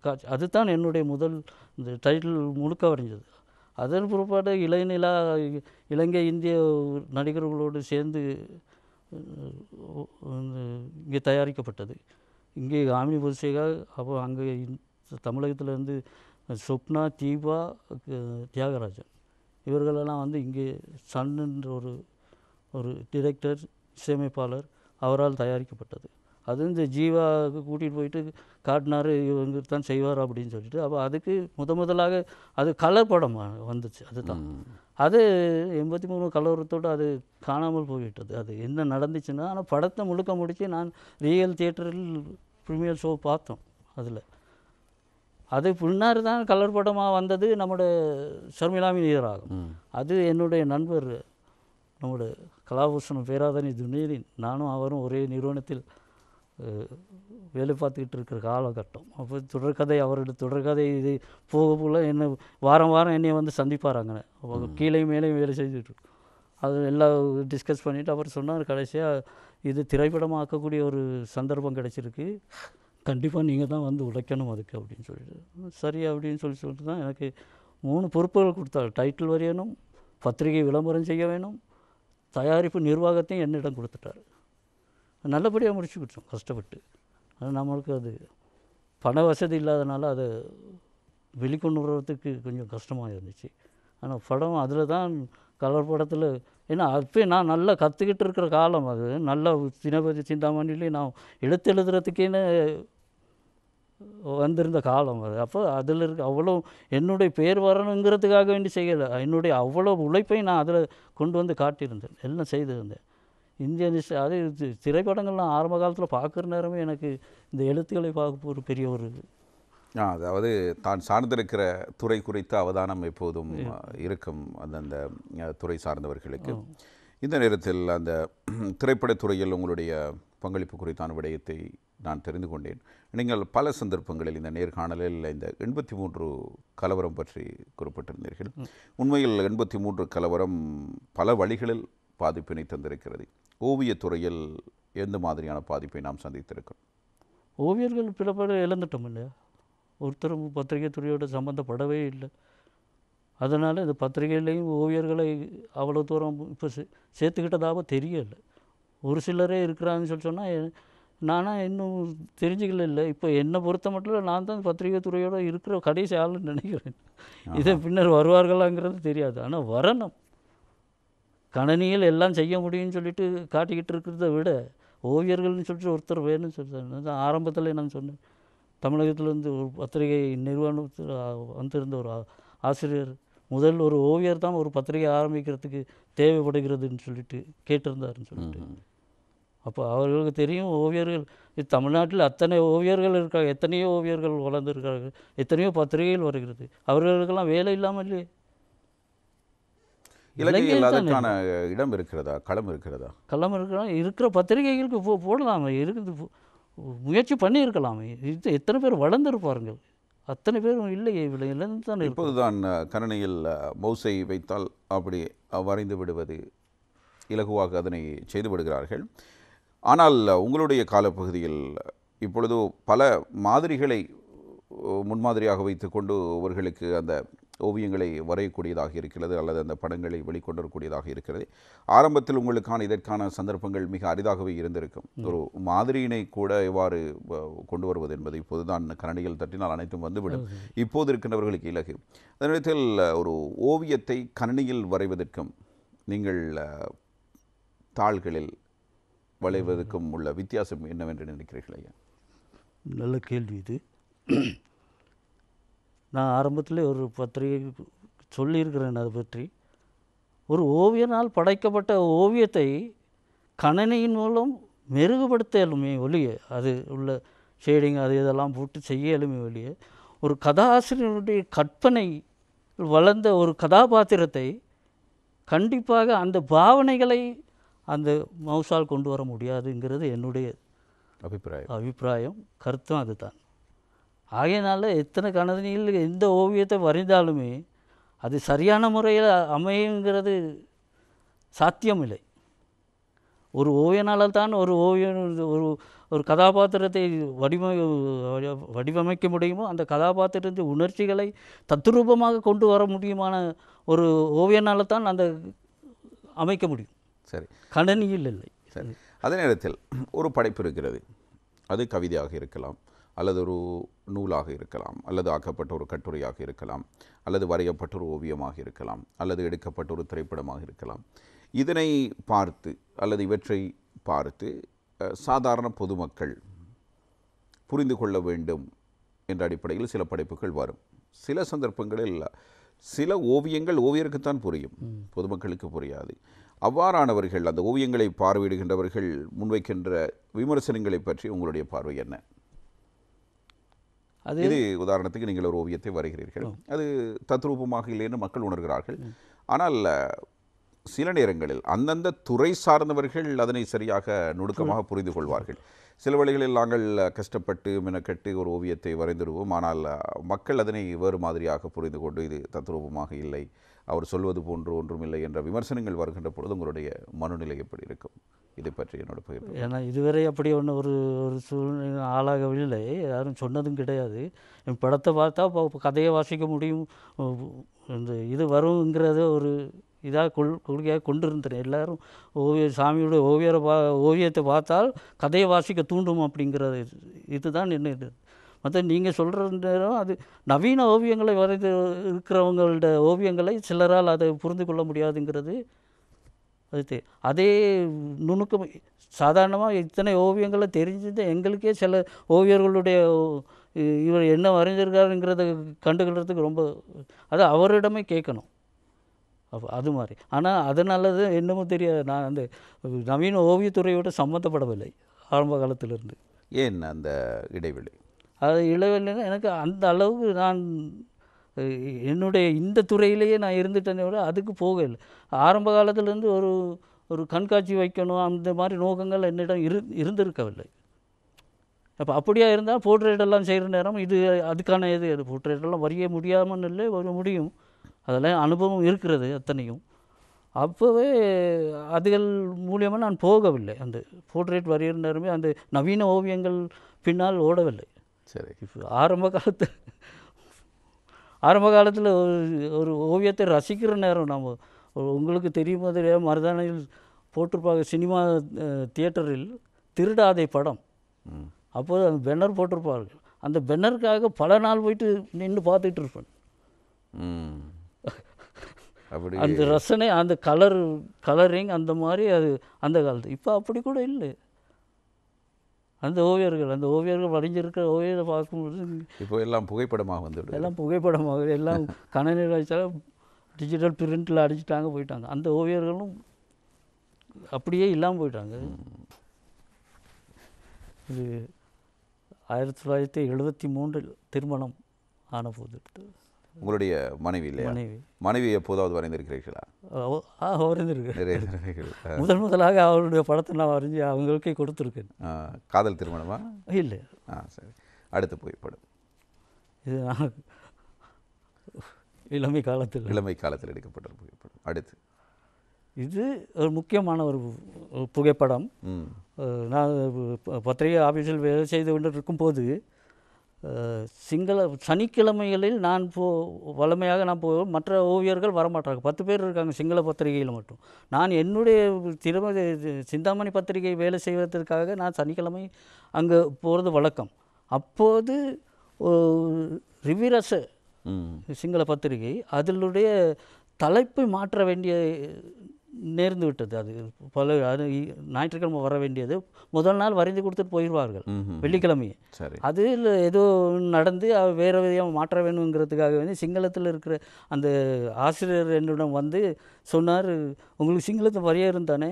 காட்சி அதுதான் என்னுடைய முதல் இந்த டைட்டில் முழுக்க வரைஞ்சது. அதன் பிற்பாடு இளைநிலா இலங்கை இந்திய நடிகர்களோடு சேர்ந்து இங்கே தயாரிக்கப்பட்டது. இங்கே ஆமினி புதுசேகா, அப்போ அங்கே தமிழகத்திலேருந்து சொப்னா, தீபா, தியாகராஜன் இவர்களெல்லாம் வந்து இங்கே சன்ன்ற ஒரு ஒரு டிரெக்டர், இசையமைப்பாளர் அவரால் தயாரிக்கப்பட்டது. அது இந்த ஜீவாவுக்கு கூட்டிகிட்டு போயிட்டு காட்டினார், இவங்க தான் செய்வார் அப்படின்னு சொல்லிட்டு. அப்போ அதுக்கு முதலாக அது கலர் படம் வந்துச்சு. அதுதான் அது 83 கலவரத்தோடு அது காணாமல் போய்விட்டது. அது என்ன நடந்துச்சுன்னா, ஆனால் படத்தை முழுக்க முடித்து நான் ரியல் தியேட்டரில் ப்ரீமியர் ஷோ பார்த்தோம். அதில் அது பின்னார் தான் கலர் படமாக வந்தது நம்மளோட ஷர்மிளாமி நீராகும். அது என்னுடைய நண்பர் நம்மளோட கலாபூஷணம் பேராதனி துனீரின், நானும் அவரும் ஒரே நிறுவனத்தில் வேலை பார்த்துக்கிட்டு இருக்கிற காலகட்டம். அப்போ தொடர்கதை அவரோட தொடர்கதை இது போக போல என்ன வாரம் என்னையை வந்து சந்திப்பாராங்க. கீழே மேலேயும் வேலை செய்துட்டு அது எல்லாம் டிஸ்கஸ் பண்ணிவிட்டு அவர் சொன்னார் கடைசியாக, இது திரைப்படமாக்கக்கூடிய ஒரு சந்தர்ப்பம் கிடச்சிருக்கு, கண்டிப்பாக நீங்கள் தான் வந்து உழைக்கணும் அதுக்கு அப்படின்னு சொல்லிட்டு. சரி அப்படின்னு சொல்லிட்டு தான் எனக்கு 3 பொறுப்புகள் கொடுத்தாரு. டைட்டில் வரையணும், பத்திரிகை விளம்பரம் செய்ய வேணும், தயாரிப்பு நிர்வாகத்தையும் என்னிடம் கொடுத்துட்டார். நல்லபடியாக முடிச்சு கொடுத்தோம் கஷ்டப்பட்டு. அது நம்மளுக்கு அது பண வசதி இல்லாதனால அதை வெளிக்கொண்டு வர்றதுக்கு கொஞ்சம் கஷ்டமாக இருந்துச்சு. ஆனால் படம் அதில் தான் கலர் படத்தில், ஏன்னா அப்போ நான் நல்லா கற்றுக்கிட்டு இருக்கிற காலம் அது. நல்லா தினபதி சிந்தாமணிலே நான் எழுதுறதுக்கேன்னு வந்திருந்த காலம் அது. அப்போ அதில் இருக்க அவ்வளோ என்னுடைய பேர் வரணுங்கிறதுக்காக வேண்டி செய்யலை, என்னுடைய அவ்வளோ உழைப்பை நான் அதில் கொண்டு வந்து காட்டியிருந்தேன், எல்லாம் செய்திருந்தேன். இந்தியன் அது திரைப்படங்கள்லாம் ஆரம்ப காலத்தில் பார்க்குற நேரமே எனக்கு இந்த எழுத்துக்களை பார்க்க ஒரு பெரிய ஒரு அதாவது தான் சார்ந்திருக்கிற துறை குறித்த அவதானம் எப்போதும் இருக்கும் அந்தந்த துறை சார்ந்தவர்களுக்கு. இந்த நேரத்தில் அந்த திரைப்படத்துறையில் உங்களுடைய பங்களிப்பு குறித்தான விடயத்தை நான் தெரிந்து கொண்டேன். நீங்கள் பல சந்தர்ப்பங்களில் இந்த நேர்காணலில் இந்த 83 கலவரம் பற்றி குறிப்பிட்டிருந்தீர்கள். உண்மையில் 83 கலவரம் பல வழிகளில் பாதிப்பினை தந்திருக்கிறது. ஓவியத்துறையில் எந்த மாதிரியான பாதிப்பை நாம் சந்தித்திருக்கிறோம்? ஓவியர்கள் பிற பேர் இழந்துட்டோம் இல்லையா? ஒருத்தரும் பத்திரிகை துறையோடு சம்மந்தப்படவே இல்லை. அதனால் இந்த பத்திரிகையிலையும் ஓவியர்களை அவ்வளோ தூரம் இப்போ சேர்த்துக்கிட்டதாக தெரியலை. ஒரு சிலரே இருக்கிறாங்கன்னு சொல்லி சொன்னால் நானாக இன்னும் தெரிஞ்சுக்கல. இல்லை இப்போ என்னை பொறுத்த மட்டும் நான் தான் பத்திரிகை துறையோடு இருக்கிற கடைசி ஆளுன்னு நினைக்கிறேன். இதை பின்னர் வருவார்களாங்கிறது தெரியாது. ஆனால் வரணும், கணனியில் எல்லாம் செய்ய முடியும்னு சொல்லிட்டு காட்டிக்கிட்டு இருக்கிறத விட ஓவியர்கள்னு சொல்லிட்டு ஒருத்தர் வேணும்னு சொல்லிட்டு ஆரம்பத்தில் நான் சொன்னேன். தமிழகத்திலேருந்து ஒரு பத்திரிகை நிறுவனத்தில் வந்திருந்த ஒரு ஆசிரியர் முதல் ஒரு ஓவியர் தான் ஒரு பத்திரிகை ஆரம்பிக்கிறதுக்கு தேவைப்படுகிறதுன்னு சொல்லிட்டு கேட்டிருந்தாருன்னு சொல்லிட்டு. அப்போ அவர்களுக்கு தெரியும் ஓவியர்கள் தமிழ்நாட்டில் அத்தனை ஓவியர்கள் இருக்காங்க, எத்தனையோ ஓவியர்கள் வளர்ந்துருக்காங்க, எத்தனையோ பத்திரிகைகள் வருகிறது, அவர்களுக்கெல்லாம் வேலை இல்லாமல் இல்லையே. இலங்கையில் அதற்கான இடம் இருக்கிறதா, களம் இருக்கிறதா? களம் இருக்கிற பத்திரிகைகளுக்கு போடலாமே, இருக்குது, முயற்சி பண்ணியிருக்கலாமே. இது எத்தனை பேர் வளர்ந்துருப்பாருங்க, அத்தனை பேரும் இல்லையே, இழந்து தான். இப்போதுதான் கணனியில் மவுசை வைத்தால் அப்படி வரைந்து விடுவது இலகுவாக அதனை செய்து விடுகிறார்கள். ஆனால் உங்களுடைய காலப்பகுதியில் இப்பொழுது பல மாதிரிகளை முன்மாதிரியாக வைத்துக்கொண்டு அவர்களுக்கு அந்த ஓவியங்களை வரையக்கூடியதாக இருக்கிறது, அல்லது அந்த படங்களை வெளிக்கொண்டு வரக்கூடியதாக இருக்கிறது. ஆரம்பத்தில் உங்களுக்கான இதற்கான சந்தர்ப்பங்கள் மிக அரிதாகவே இருந்திருக்கும். ஒரு மாதிரியினை கூட எவ்வாறு கொண்டு வருவது என்பது இப்போதுதான் கரணிகள் தட்டினால் அனைத்தும் வந்துவிடும். இப்போது இருக்கின்றவர்களுக்கு இலகு. அதே நேரத்தில் ஒரு ஓவியத்தை கணினியில் வரைவதற்கும் நீங்கள் தாள்களில் வளைவதற்கும் உள்ள வித்தியாசம் என்னவென்று நினைக்கிறீர்கள் ஐயா? நல்ல கேள்வி இது. நான் ஆரம்பத்தில் ஒரு பத்திரிகை சொல்லியிருக்கிறேன் அதை பற்றி. ஒரு ஓவியனால் படைக்கப்பட்ட ஓவியத்தை கணனியின் மூலம் மெருகுபடுத்த இயலுமே ஒழிய, அது உள்ள ஷேடிங் அது இதெல்லாம் போட்டு செய்ய இயலுமே ஒழிய, ஒரு கதாசிரியருடைய கற்பனை வளர்ந்த ஒரு கதாபாத்திரத்தை கண்டிப்பாக அந்த பாவனைகளை அந்த மவுசால் கொண்டு வர முடியாதுங்கிறது என்னுடைய அபிப்பிராயம், கருத்தும் அதுதான். ஆகையினால எத்தனை கணனியில் எந்த ஓவியத்தை வரைந்தாலுமே அது சரியான முறையில் அமையுங்கிறது சாத்தியமில்லை. ஒரு ஓவியனால் தான் ஒரு ஓவியன் ஒரு ஒரு கதாபாத்திரத்தை வடிவமைக்க முடியுமோ, அந்த கதாபாத்திரத்தின் உணர்ச்சிகளை தத்ரூபமாக கொண்டு வர முடியுமான ஒரு ஓவியனால் தான் அந்த அமைக்க முடியும். சரி, கணனியில் இல்லை. சரி. அதே நேரத்தில் ஒரு படைப்பு இருக்கிறது. அது கவிதையாக இருக்கலாம், அல்லது ஒரு நூலாக இருக்கலாம், அல்லது ஆக்கப்பட்ட ஒரு கட்டுரையாக இருக்கலாம், அல்லது வரையப்பட்ட ஒரு ஓவியமாக இருக்கலாம், அல்லது எடுக்கப்பட்ட ஒரு திரைப்படமாக இருக்கலாம். இதனை பார்த்து அல்லது இவற்றை பார்த்து சாதாரண பொதுமக்கள் புரிந்து கொள்ள வேண்டும் என்ற அடிப்படையில் சில படைப்புகள் வரும். சில சந்தர்ப்பங்களில் சில ஓவியங்கள் ஓவியருக்குத்தான் புரியும், பொதுமக்களுக்கு புரியாது. அவ்வாறானவர்கள், அந்த ஓவியங்களை பார்வையிடுகின்றவர்கள் முன்வைக்கின்ற விமர்சனங்களை பற்றி உங்களுடைய பார்வை என்ன? இது உதாரணத்துக்கு நீங்கள் ஒரு ஓவியத்தை வரைகிறீர்கள், அது தத்ரூபமாக இல்லை என்று மக்கள் உணர்கிறார்கள். ஆனால் சில நேரங்களில் அந்தந்த துறை சார்ந்தவர்கள் அதனை சரியாக நுணுக்கமாக புரிந்து கொள்வார்கள். சில வேளைகளில் நாங்கள் கஷ்டப்பட்டு மெனக்கட்டு ஒரு ஓவியத்தை வரைந்துடுவோம், ஆனால் மக்கள் அதனை வேறு மாதிரியாக புரிந்து கொண்டு இது தத்ரூபமாக இல்லை, அவர் சொல்வது போன்று ஒன்றுமில்லை என்ற விமர்சனங்கள் வருகின்ற பொழுது உங்களுடைய மனநிலை எப்படி இருக்கும்? இதை பற்றி என்னோட பகிர்வு. ஏன்னா இதுவரை அப்படி ஒன்று ஒரு சூழ்நிலை ஆளாகவில்லை, யாரும் சொன்னதும் கிடையாது. என் படத்தை பார்த்தா இப்போ கதையை வாசிக்க முடியும், இந்த இது வருங்கிறத ஒரு இதாக கொள்கையாக கொண்டிருந்தேன். எல்லோரும் சாமியோட ஓவியத்தை பார்த்தால் கதையை வாசிக்க தூண்டும் அப்படிங்கிறது இதுதான் என்ன. இது மற்ற நீங்கள் சொல்கிற நேரம் அது நவீன ஓவியங்களை வரைந்து இருக்கிறவங்களோட ஓவியங்களை சிலரால் அதை புரிந்து கொள்ள முடியாதுங்கிறது. அது அதே நுணுக்கம் சாதாரணமாக இத்தனை ஓவியங்களை தெரிஞ்சது எங்களுக்கே சில ஓவியர்களுடைய இவர் என்ன வரைஞ்சிருக்காருங்கிறத கண்டுக்கிறதுக்கு ரொம்ப அது அவரிடமே கேட்கணும். அப்போ அது மாதிரி. ஆனால் அதனாலது என்னமோ தெரியாது, நான் அந்த நவீன ஓவியத்துறையோடு சம்மந்தப்படவில்லை ஆரம்ப காலத்திலிருந்து. ஏன் அந்த இடைவெளி? அது இடைவெளினா எனக்கு அந்த அளவுக்கு நான் என்னுடைய இந்த துறையிலேயே நான் இருந்துட்டேனே விட அதுக்கு போகலை. ஆரம்ப காலத்திலேருந்து ஒரு கண்காட்சி வைக்கணும் அந்த மாதிரி நோக்கங்கள் என்னிடம் இருந்திருக்கவில்லை. அப்போ அப்படியா இருந்தால் போர்ட்ரேட்டெல்லாம் செய்கிற நேரம் இது அதுக்கான இது போர்ட்ரேட்டெல்லாம் வரைய முடியாமல் இல்லை, வர முடியும், அதெல்லாம் அனுபவம் இருக்கிறது அத்தனையும். அப்போவே அதுகள் மூலியமாக நான் போகவில்லை. அந்த போர்ட்ரேட் வரைகிற நேரமே அந்த நவீன ஓவியங்கள் பின்னால் ஓடவில்லை. சரி, இப்போ ஆரம்ப காலத்தில் ஒரு ஓவியத்தை ரசிக்கிற நேரம் நம்ம உங்களுக்கு தெரியும் தெரியாது, மருதானையில் போட்டிருப்பாங்க சினிமா தியேட்டரில் திருடாதை படம். அப்போது அந்த பெனர் போட்டிருப்பார்கள். அந்த பெனருக்காக பல நாள் போயிட்டு நின்று பார்த்துட்டு இருப்பேன். அந்த ரசனை, அந்த கலரிங் அந்த மாதிரி அது அந்த காலத்து. இப்போ அப்படி கூட இல்லை. அந்த ஓவியர்கள் வரைஞ்சிருக்கிற ஓவியத்தை பார்க்கும்போது இப்போ எல்லாம் புகைப்படமாக வந்துவிடும், எல்லாம் புகைப்படமாக எல்லாம் கணனியில் அடித்தாலும் டிஜிட்டல் பிரிண்டில் அடிச்சுட்டாங்க போயிட்டாங்க. அந்த ஓவியர்களும் அப்படியே இல்லாமல் போயிட்டாங்க. இது 1973 திருமணம் ஆன போது உங்களுடைய மனைவி இல்லையா? மனைவி எப்போதாவது வரைந்திருக்கிறீர்களா? வரைந்திருக்கேன். முதலாக அவருடைய படத்தை நான் வரைஞ்சி அவங்களுக்கே கொடுத்துருக்கேன். காதல் திருமணமா? இல்லை. சரி, அடுத்த புகைப்படம். இது நான் இளமை காலத்தில் எடுக்கப்பட்ட புகைப்படம். அடுத்து இது ஒரு முக்கியமான ஒரு புகைப்படம். நான் பத்திரிகை ஆஃபீஸில் வேலை செய்து கொண்டு இருக்கும்போது சனிக்கிழமைகளில் நான் வழமையாக நான் மற்ற ஓவியர்கள் வரமாட்டாங்க. 10 பேர் இருக்காங்க சிங்கள பத்திரிகையில் மட்டும். நான் என்னுடைய சிந்தாமணி பத்திரிகை வேலை செய்வதற்காக நான் சனிக்கிழமை அங்கே போகிறது வழக்கம். அப்போது ரிவிரச சிங்கள பத்திரிகை அதனுடைய தலைப்பை மாற்ற வேண்டிய நேர்ந்து விட்டது. அது ஞாயிற்றுக்கிழமை வர வேண்டியது முதல் நாள் வரைந்து கொடுத்துட்டு போயிடுவார்கள் வெள்ளிக்கிழமையே. அதில் ஏதோ நடந்து வேறு விதமாக மாற்ற வேணுங்கிறதுக்காக வந்து சிங்களத்தில் இருக்கிற அந்த ஆசிரியர் என்னிடம் வந்து சொன்னார், உங்களுக்கு சிங்களத்தை வரைய இருந்தானே,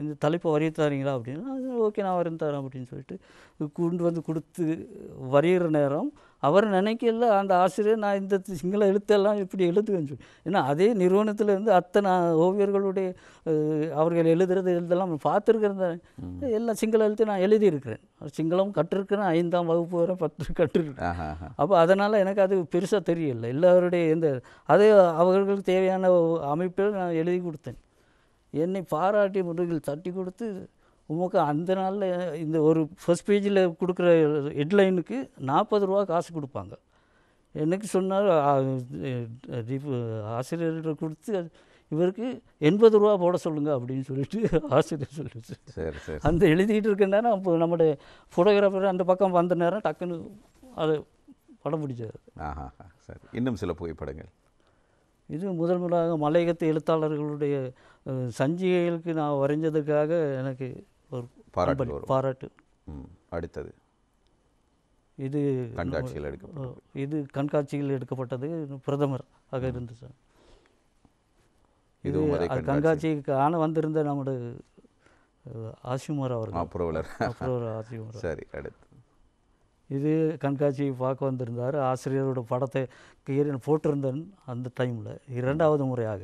இந்த தலைப்பை வரைய தரீங்களா அப்படின்னா, ஓகே நான் வரைந்து தரேன் அப்படின்னு சொல்லிட்டு கொண்டு வந்து கொடுத்து வரைகிற நேரம் அவர் நினைக்கல அந்த ஆசிரியர் நான் இந்த சிங்கள எழுத்தெல்லாம் இப்படி எழுதுவேன்னு சொல்லி. ஏன்னா அதே நிறுவனத்தில் இருந்து அத்தனை ஓவியர்களுடைய அவர்கள் எழுதுறதெல்லாம் பார்த்துருக்கிறேன். எல்லாம் சிங்கள எழுத்து நான் எழுதியிருக்கிறேன், சிங்களம் கற்றுருக்கிறேன், 5ஆம் வகுப்பு வரை 10 கற்றுருக்கேன். அப்போ அதனால் எனக்கு அது பெருசாக தெரியலை. எல்லோருடைய அதே அவர்களுக்கு தேவையான அமைப்பில் நான் எழுதி கொடுத்தேன். என்னை பாராட்டி முதுகில் தட்டி கொடுத்து உமக்கு அந்த நாளில் இந்த ஒரு ஃபர்ஸ்ட் பேஜில் கொடுக்குற ஹெட்லைனுக்கு 40 ரூபா காசு கொடுப்பாங்க. எனக்கு சொன்னார் ஆசிரியர்கிட்ட கொடுத்து இவருக்கு 80 ரூபா போட சொல்லுங்க அப்படின்னு சொல்லிட்டு ஆசிரியர் சொல்லிட்டு சரி சரி அந்த எழுதிட்டு இருக்க நேரம் அப்போ நம்முடைய ஃபோட்டோகிராஃபர் அந்த பக்கம் வந்த நேரம் டக்குன்னு அதை படம் பிடிச்சார். ஆஹா சரி. இன்னும் சில புகைப்படங்கள். இது முதலாக மலையகத்து எழுத்தாளர்களுடைய சஞ்சிகைகளுக்கு நான் வரைஞ்சதுக்காக எனக்கு ஒரு பாராட்டு. அடுத்தது இது கண்காட்சியில் எடுக்கப்பட்டது. இது கண்காட்சியில் எடுக்கப்பட்டது பிரதமர் ஆக இருந்து சார். இது கண்காட்சிக்கு காண வந்திருந்த நம்முடைய ஆசிமுர் அவர்கள் அப்புறம் ஆசிமுர். சரி அடுத்து இது கண்காட்சியை பார்க்க வந்திருந்தார். ஆசிரியரோட படத்தை போட்டிருந்தேன் அந்த டைமில் 2வது முறையாக.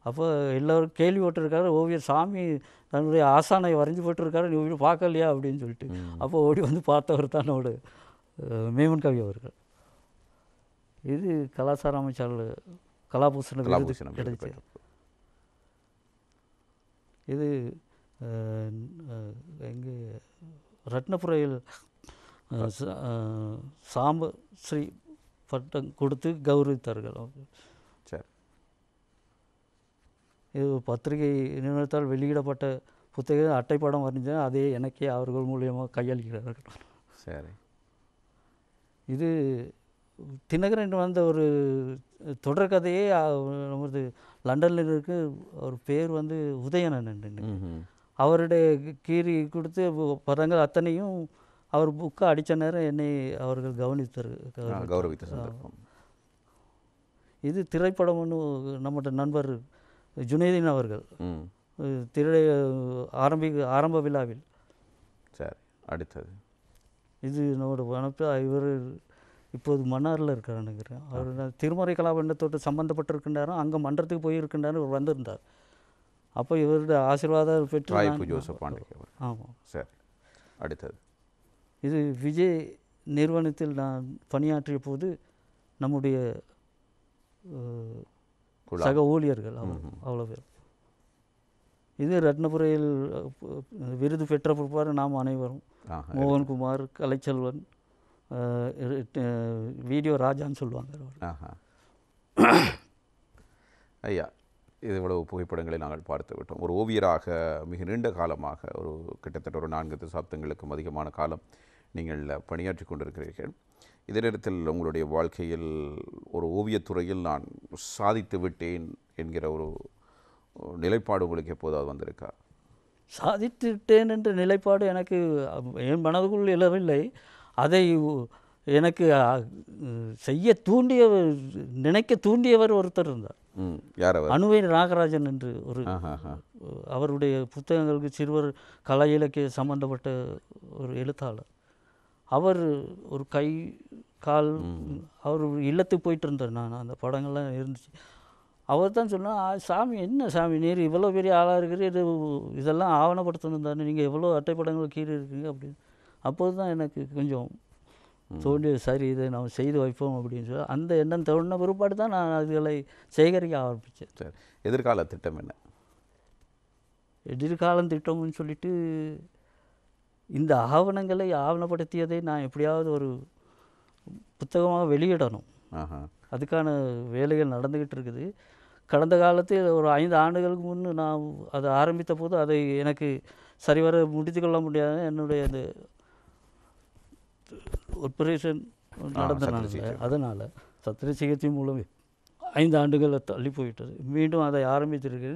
அப்போ எல்லோரும் கேள்வி போட்டிருக்காரு, ஓவியர் சாமி தன்னுடைய ஆசானை வரைஞ்சி போட்டிருக்காரு, நீ ஓவியம் பார்க்கலையா அப்படின்னு சொல்லிட்டு. அப்போ ஓடி வந்து பார்த்தவர் தான் நம்மளோட மேமன் கவி அவர்கள். இது கலாச்சார அமைச்சர் கலாபூஷண விருது கிடைச்சி. இது எங்கே ரத்னபுரையில் சாம்ப ஸ்ரீ பட்டம் கொடுத்து கௌரவித்தார்கள். சரி. இது பத்திரிகை நிறுவனத்தால் வெளியிடப்பட்ட புத்தக அட்டைப்படம் வரைஞ்சேன், அதே எனக்கே அவர்கள் மூலியமாக கையளிக்கிறார்கள். சரி. இது தினகரன் வந்த ஒரு தொடர்கதையே நமது லண்டனில் இருக்கு. அவர் பேர் வந்து உதயணன். அவருடைய கீறி கொடுத்து பதங்கள் அத்தனையும் அவர் புக்கை அடித்த நேரம் என்னை அவர்கள் கௌரவித்த சந்தர்ப்பம். இது திரைப்படம் ஒன்று நம்மகிட்ட நண்பர் ஜுனைதீன் அவர்கள் திரை ஆரம்ப விழாவில். சரி அடுத்தது இது நம்மளோட வனப்பு. இவர் இப்போது மன்னாரில் இருக்கார் நினைக்கிறேன். அவர் திருமறை கலாபண்டத்தோடு சம்மந்தப்பட்டிருக்கின்றாரும், அங்கே மன்றத்துக்கு போயிருக்கின்றாரு, இவர் வந்திருந்தார். அப்போ இவருடைய ஆசீர்வாதம் பெற்று. ஆமாம். சரி அடுத்தது இது விஜய் நிறுவனத்தில் நான் பணியாற்றிய போது நம்முடைய சக ஊழியர்கள் அவ்வளோ பேர். இது ரத்னபுரையில் விருது பெற்ற பிற்பாடு நாம் அனைவரும் மோகன்குமார், கலைச்செல்வன், வீடியோ ராஜான்னு சொல்லுவாங்க. ஐயா இது இவ்வளவு புகைப்படங்களை நாங்கள் பார்த்து விட்டோம். ஒரு ஓவியராக மிக நீண்ட காலமாக ஒரு கிட்டத்தட்ட ஒரு 4 தசாப்தங்களுக்கும் அதிகமான காலம் நீங்கள் பணியாற்றி கொண்டிருக்கிறீர்கள். இதே நேரத்தில் உங்களுடைய வாழ்க்கையில் ஒரு ஓவியத்துறையில் நான் சாதித்து விட்டேன் என்கிற ஒரு நிலைப்பாடு உங்களுக்கு எப்போதாவது வந்திருக்கா? சாதித்து விட்டேன் என்ற நிலைப்பாடு எனக்கு என் மனதுக்குள் எழவில்லை. அதை எனக்கு செய்ய நினைக்க தூண்டியவர் ஒருத்தர் இருந்தார். யார் அவர்? அனுவை நாகராஜன் என்று ஒரு அவருடைய புத்தகங்களுக்கு சிறுவர் கலை இலக்கிய சம்பந்தப்பட்ட ஒரு எழுத்தாளர். அவர் ஒரு கை கால் அவர் இல்லத்துக்கு போயிட்டு இருந்தார். நான் அந்த படங்கள்லாம் இருந்துச்சு. அவர் தான் சொன்னால், சாமி என்ன சாமி நீர் இவ்வளோ பெரிய ஆளாக இருக்கிற, இதெல்லாம் ஆவணப்படுத்தணும் தானே, நீங்கள் எவ்வளோ அட்டைப்படங்கள் கீழே இருக்கீங்க அப்படின்னு. அப்போது தான் எனக்கு கொஞ்சம் தோண்டி, சரி இதை நாம் செய்து வைப்போம் அப்படின்னு சொல்லி அந்த எண்ணம் தோண்டின பிற்பாடு தான் நான் அதுகளை சேகரிக்க ஆரம்பித்தேன். சரி, எதிர்கால திட்டம் என்ன? எதிர்காலம் திட்டம்னு சொல்லிட்டு இந்த ஆவணங்களை ஆவணப்படுத்தியதை நான் எப்படியாவது ஒரு புத்தகமாக வெளியிடணும். அதுக்கான வேலைகள் நடந்துக்கிட்டு இருக்குது. கடந்த காலத்தில் ஒரு 5 ஆண்டுகளுக்கு முன்னு நான் அதை ஆரம்பித்த போது அதை எனக்கு சரிவர முடித்து கொள்ள முடியாத என்னுடைய அந்த ஆப்ரேஷன் நடந்தனால, அதனால் சத்திர சிகிச்சை மூலம் 5 ஆண்டுகள் தள்ளி போயிட்டது. மீண்டும் அதை ஆரம்பித்திருக்கு.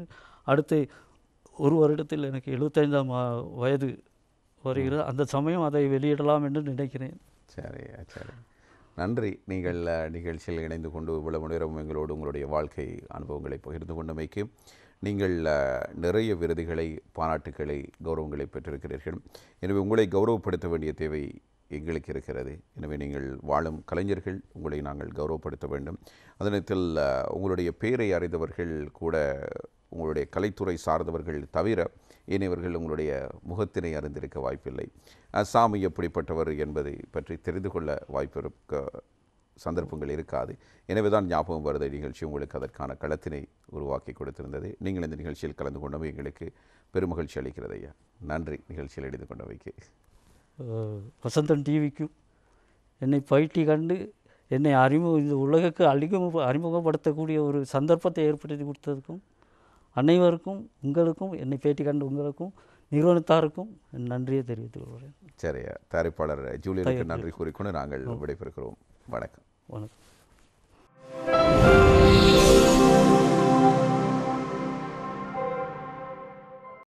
அடுத்து ஒரு வருடத்தில் எனக்கு 75ஆம் வயது வருகிறது. அந்த சமயம் அதை வெளியிடலாம் என்று நினைக்கிறேன். சரி சரி, நன்றி. நீங்கள் நிகழ்ச்சியில் இணைந்து கொண்டு இவ்வளவு நேரம் எங்களோடு உங்களுடைய வாழ்க்கை அனுபவங்களை பகிர்ந்து கொண்டமைக்கு. நீங்கள் நிறைய விருதுகளை, பாராட்டுக்களை, கௌரவங்களை பெற்றிருக்கிறீர்கள். எனவே உங்களை கௌரவப்படுத்த வேண்டிய தேவை எங்களுக்கு இருக்கிறது. எனவே நீங்கள் வாழும் கலைஞர்கள், உங்களை நாங்கள் கௌரவப்படுத்த வேண்டும். அதே நேரத்தில் உங்களுடைய பெயரை அறிந்தவர்கள் கூட உங்களுடைய கலைத்துறை சார்ந்தவர்கள் தவிர ஏனையவர்கள் உங்களுடைய முகத்தினை அறிந்திருக்க வாய்ப்பில்லை. சாமி எப்படிப்பட்டவர் என்பதை பற்றி தெரிந்து கொள்ள வாய்ப்பு சந்தர்ப்பங்கள் இருக்காது. எனவே தான் ஞாபகம் வருத நிகழ்ச்சி உங்களுக்கு அதற்கான களத்தினை உருவாக்கி கொடுத்திருந்தது. நீங்கள் இந்த நிகழ்ச்சியில் கலந்து கொண்டவை எங்களுக்கு பெருமகிழ்ச்சி அளிக்கிறது ஐயா. நன்றி நிகழ்ச்சியில் எடுத்து கொண்டவைக்கு. வசந்தன் டிவிக்கும் என்னை பயிற்சி கண்டு என்னை இந்த உலகுக்கு அறிமுகப்படுத்தக்கூடிய ஒரு சந்தர்ப்பத்தை ஏற்படுத்தி கொடுத்ததுக்கும் அனைவருக்கும் உங்களுக்கும் என்னை பேட்டி கண்டு உங்களுக்கும் நிறுவனத்தாருக்கும் நன்றியை தெரிவித்துக் கொள்கிறேன். சரியா, தயாரிப்பாளர் ஜூலியனுக்கு நன்றி கூறிக்கொண்டு நாங்கள் விடைபெறுகிறோம். வணக்கம். வணக்கம்.